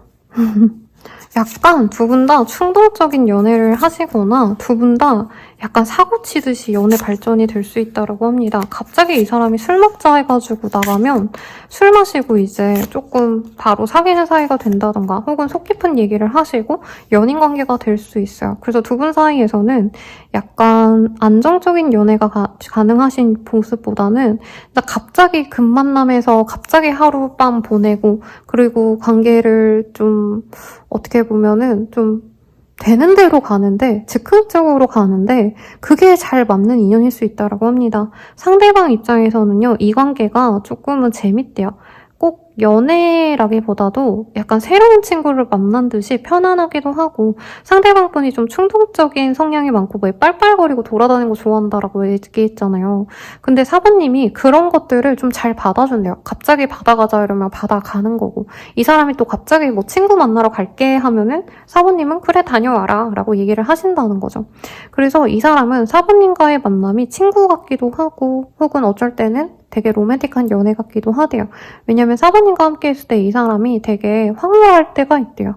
약간 두 분 다 충동적인 연애를 하시거나 두 분 다 약간 사고 치듯이 연애 발전이 될 수 있다고 합니다. 갑자기 이 사람이 술 먹자 해가지고 나가면 술 마시고 이제 조금 바로 사귀는 사이가 된다던가 혹은 속 깊은 얘기를 하시고 연인 관계가 될 수 있어요. 그래서 두 분 사이에서는 약간 안정적인 연애가 가능하신 모습보다는 갑자기 급 만남에서 갑자기 하룻밤 보내고 그리고 관계를 좀 어떻게 보면은 좀 되는 대로 가는데 즉흥적으로 가는데 그게 잘 맞는 인연일 수 있다고 합니다. 상대방 입장에서는요. 이 관계가 조금은 재밌대요. 꼭 연애라기보다도 약간 새로운 친구를 만난 듯이 편안하기도 하고 상대방 분이 좀 충동적인 성향이 많고 왜 빨빨거리고 돌아다니는 거 좋아한다라고 얘기했잖아요. 근데 사부님이 그런 것들을 좀 잘 받아준대요. 갑자기 받아가자 이러면 받아가는 거고 이 사람이 또 갑자기 뭐 친구 만나러 갈게 하면은 사부님은 그래 다녀와라 라고 얘기를 하신다는 거죠. 그래서 이 사람은 사부님과의 만남이 친구 같기도 하고 혹은 어쩔 때는 되게 로맨틱한 연애 같기도 하대요. 왜냐면 사부님과 함께 있을 때 이 사람이 되게 황홀할 때가 있대요.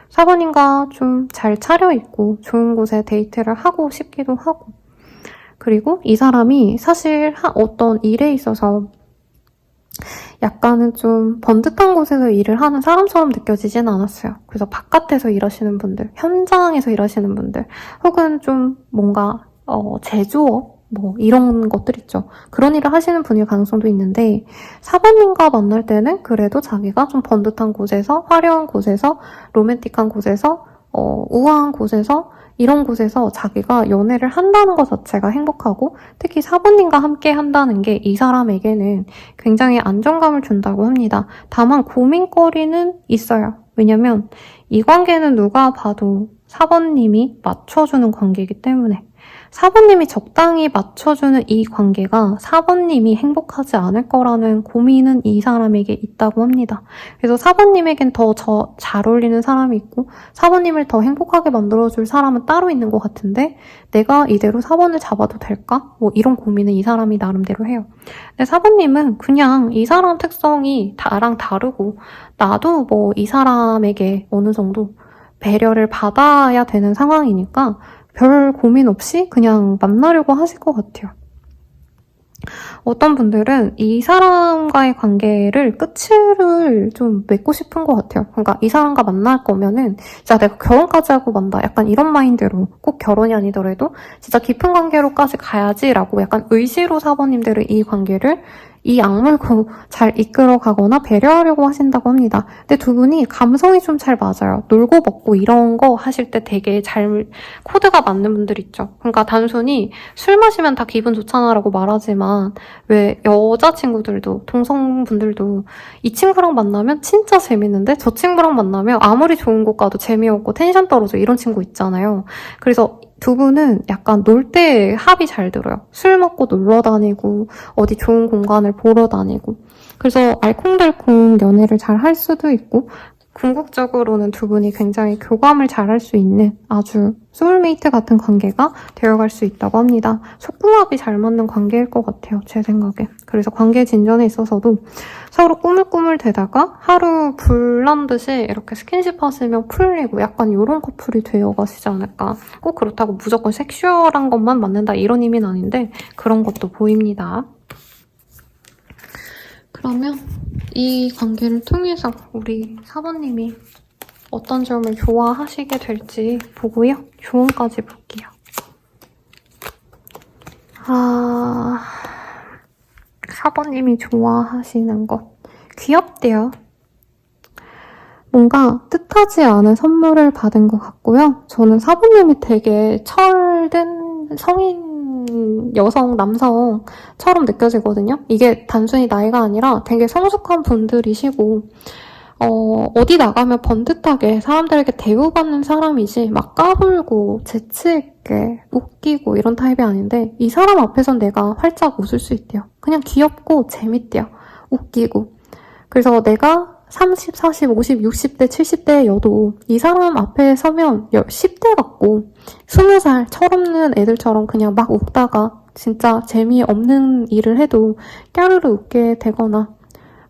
사부님과 좀 잘 차려입고 좋은 곳에 데이트를 하고 싶기도 하고 그리고 이 사람이 사실 어떤 일에 있어서 약간은 좀 번듯한 곳에서 일을 하는 사람처럼 느껴지진 않았어요. 그래서 바깥에서 일하시는 분들, 현장에서 일하시는 분들 혹은 좀 뭔가 제조업 뭐 이런 것들 있죠. 그런 일을 하시는 분일 가능성도 있는데 사부님과 만날 때는 그래도 자기가 좀 번듯한 곳에서 화려한 곳에서 로맨틱한 곳에서 우아한 곳에서 이런 곳에서 자기가 연애를 한다는 것 자체가 행복하고 특히 사부님과 함께 한다는 게 이 사람에게는 굉장히 안정감을 준다고 합니다. 다만 고민거리는 있어요. 왜냐면 이 관계는 누가 봐도 사부님이 맞춰주는 관계이기 때문에 사부님이 적당히 맞춰주는 이 관계가 사부님이 행복하지 않을 거라는 고민은 이 사람에게 있다고 합니다. 그래서 사부님에겐 더 잘 어울리는 사람이 있고 사부님을 더 행복하게 만들어줄 사람은 따로 있는 것 같은데 내가 이대로 사부를 잡아도 될까? 뭐 이런 고민은 이 사람이 나름대로 해요. 근데 사부님은 그냥 이 사람 특성이 나랑 다르고 나도 뭐 이 사람에게 어느 정도 배려를 받아야 되는 상황이니까 별 고민 없이 그냥 만나려고 하실 것 같아요. 어떤 분들은 이 사람과의 관계를 끝을 좀 맺고 싶은 것 같아요. 그러니까 이 사람과 만날 거면은 진짜 내가 결혼까지 하고 만다. 약간 이런 마인드로 꼭 결혼이 아니더라도 진짜 깊은 관계로까지 가야지라고 약간 의지로 사부님들은 이 관계를 이 악물고 잘 이끌어가거나 배려하려고 하신다고 합니다. 근데 두 분이 감성이 좀 잘 맞아요. 놀고 먹고 이런 거 하실 때 되게 잘 코드가 맞는 분들 있죠. 그러니까 단순히 술 마시면 다 기분 좋잖아라고 말하지만 왜 여자친구들도 동성분들도 이 친구랑 만나면 진짜 재밌는데 저 친구랑 만나면 아무리 좋은 곳 가도 재미없고 텐션 떨어져 이런 친구 있잖아요. 그래서 두 분은 약간 놀 때 합이 잘 들어요. 술 먹고 놀러 다니고 어디 좋은 공간을 보러 다니고 그래서 알콩달콩 연애를 잘 할 수도 있고 궁극적으로는 두 분이 굉장히 교감을 잘 할 수 있는 아주 소울메이트 같은 관계가 되어갈 수 있다고 합니다. 속궁합이 잘 맞는 관계일 것 같아요. 제 생각에. 그래서 관계 진전에 있어서도 서로 꾸물꾸물 대다가 하루 불난 듯이 이렇게 스킨십 하시면 풀리고 약간 이런 커플이 되어가시지 않을까. 꼭 그렇다고 무조건 섹슈얼한 것만 맞는다 이런 의미는 아닌데 그런 것도 보입니다. 그러면 이 관계를 통해서 우리 사부님이 어떤 점을 좋아하시게 될지 보고요. 조언까지 볼게요. 사부님이 좋아하시는 것. 귀엽대요. 뭔가 뜻하지 않은 선물을 받은 것 같고요. 저는 사부님이 되게 철든 성인 여성, 남성처럼 느껴지거든요. 이게 단순히 나이가 아니라 되게 성숙한 분들이시고 어디 나가면 번듯하게 사람들에게 대우받는 사람이지 막 까불고 재치있게 웃기고 이런 타입이 아닌데 이 사람 앞에선 내가 활짝 웃을 수 있대요. 그냥 귀엽고 재밌대요. 웃기고. 그래서 내가 30, 40, 50, 60대, 70대여도 이 사람 앞에 서면 10대 같고 20살 철없는 애들처럼 그냥 막 웃다가 진짜 재미없는 일을 해도 까르르 웃게 되거나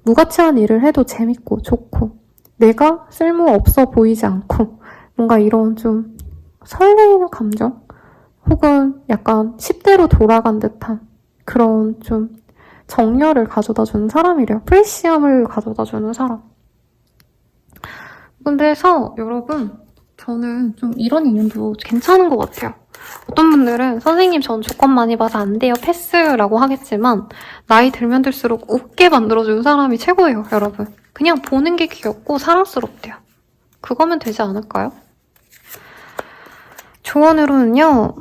무가치한 일을 해도 재밌고 좋고 내가 쓸모없어 보이지 않고 뭔가 이런 좀 설레이는 감정? 혹은 약간 10대로 돌아간 듯한 그런 좀 정열을 가져다주는 사람이래요. 프레시함을 가져다주는 사람. 근데서 여러분, 저는 좀 이런 인연도 괜찮은 것 같아요. 어떤 분들은 선생님 전 조건 많이 봐서 안 돼요, 패스라고 하겠지만 나이 들면 들수록 웃게 만들어주는 사람이 최고예요, 여러분. 그냥 보는 게 귀엽고 사랑스럽대요. 그거면 되지 않을까요? 조언으로는요,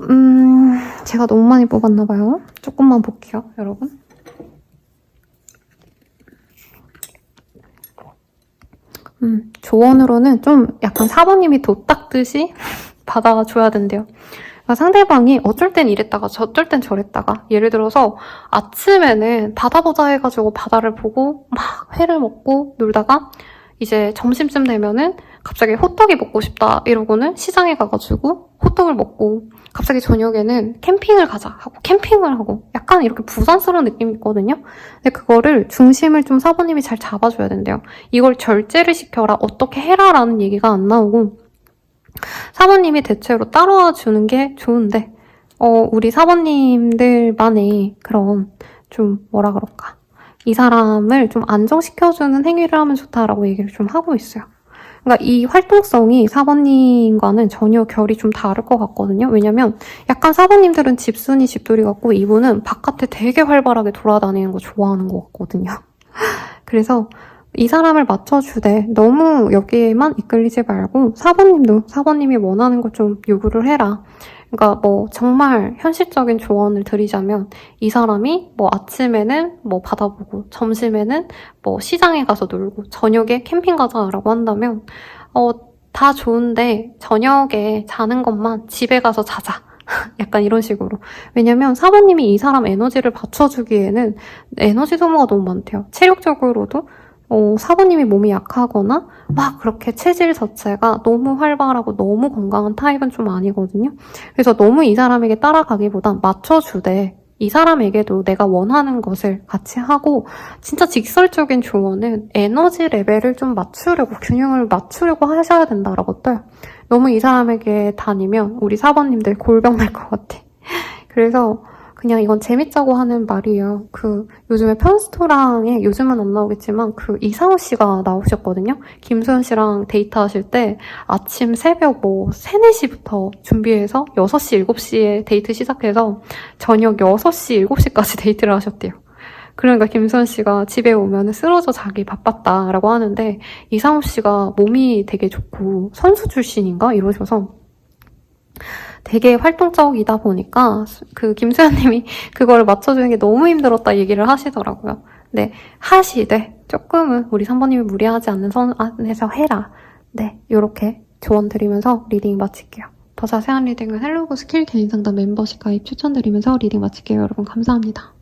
제가 너무 많이 뽑았나봐요. 조금만 볼게요, 여러분. 조언으로는 좀 약간 사모님이 돛 닦듯이 받아줘야 된대요. 그러니까 상대방이 어쩔 땐 이랬다가 어쩔 땐 저랬다가, 예를 들어서 아침에는 바다 보자 해가지고 바다를 보고 막 회를 먹고 놀다가 이제 점심쯤 되면은 갑자기 호떡이 먹고 싶다 이러고는 시장에 가가지고 호떡을 먹고, 갑자기 저녁에는 캠핑을 가자 하고 캠핑을 하고, 약간 이렇게 부산스러운 느낌이 있거든요. 근데 그거를 중심을 좀 사부님이 잘 잡아줘야 된대요. 이걸 절제를 시켜라, 어떻게 해라 라는 얘기가 안 나오고 사부님이 대체로 따라와 주는 게 좋은데, 우리 사부님들만의 그런 좀 뭐라 그럴까, 이 사람을 좀 안정시켜주는 행위를 하면 좋다라고 얘기를 좀 하고 있어요. 그러니까 이 활동성이 사부님과는 전혀 결이 좀 다를 것 같거든요. 왜냐면 약간 사부님들은 집순이 집돌이 같고 이분은 바깥에 되게 활발하게 돌아다니는 거 좋아하는 것 같거든요. 그래서 이 사람을 맞춰주되 너무 여기에만 이끌리지 말고 사부님도 사부님이 원하는 걸 좀 요구를 해라. 그러니까 뭐 정말 현실적인 조언을 드리자면, 이 사람이 뭐 아침에는 뭐 바다 보고 점심에는 뭐 시장에 가서 놀고 저녁에 캠핑 가자라고 한다면 다 좋은데 저녁에 자는 것만 집에 가서 자자. 약간 이런 식으로. 왜냐면 사부님이 이 사람 에너지를 받쳐주기에는 에너지 소모가 너무 많대요. 체력적으로도 사부님이 몸이 약하거나 막 그렇게 체질 자체가 너무 활발하고 너무 건강한 타입은 좀 아니거든요. 그래서 너무 이 사람에게 따라가기보단 맞춰주되 이 사람에게도 내가 원하는 것을 같이 하고, 진짜 직설적인 조언은 에너지 레벨을 좀 맞추려고, 균형을 맞추려고 하셔야 된다라고 떠요. 너무 이 사람에게 다니면 우리 사부님들 골병 날 것 같아. 그래서 그냥 이건 재밌자고 하는 말이에요. 요즘에 편스토랑에, 요즘은 안 나오겠지만 이상우 씨가 나오셨거든요. 김소연 씨랑 데이트하실 때 아침 새벽 3, 4시부터 준비해서 6시, 7시에 데이트 시작해서 저녁 6시, 7시까지 데이트를 하셨대요. 그러니까 김소연 씨가 집에 오면 쓰러져 자기 바빴다라고 하는데, 이상우 씨가 몸이 되게 좋고 선수 출신인가 이러셔서 되게 활동적이다 보니까 김수현님이 그걸 맞춰주는 게 너무 힘들었다 얘기를 하시더라고요. 네, 하시되 조금은 우리 3번님이 무리하지 않는 선 안에서 해라. 네, 요렇게 조언 드리면서 리딩 마칠게요. 더 자세한 리딩은 헬로고 스킬 개인상담 멤버십 가입 추천드리면서 리딩 마칠게요. 여러분 감사합니다.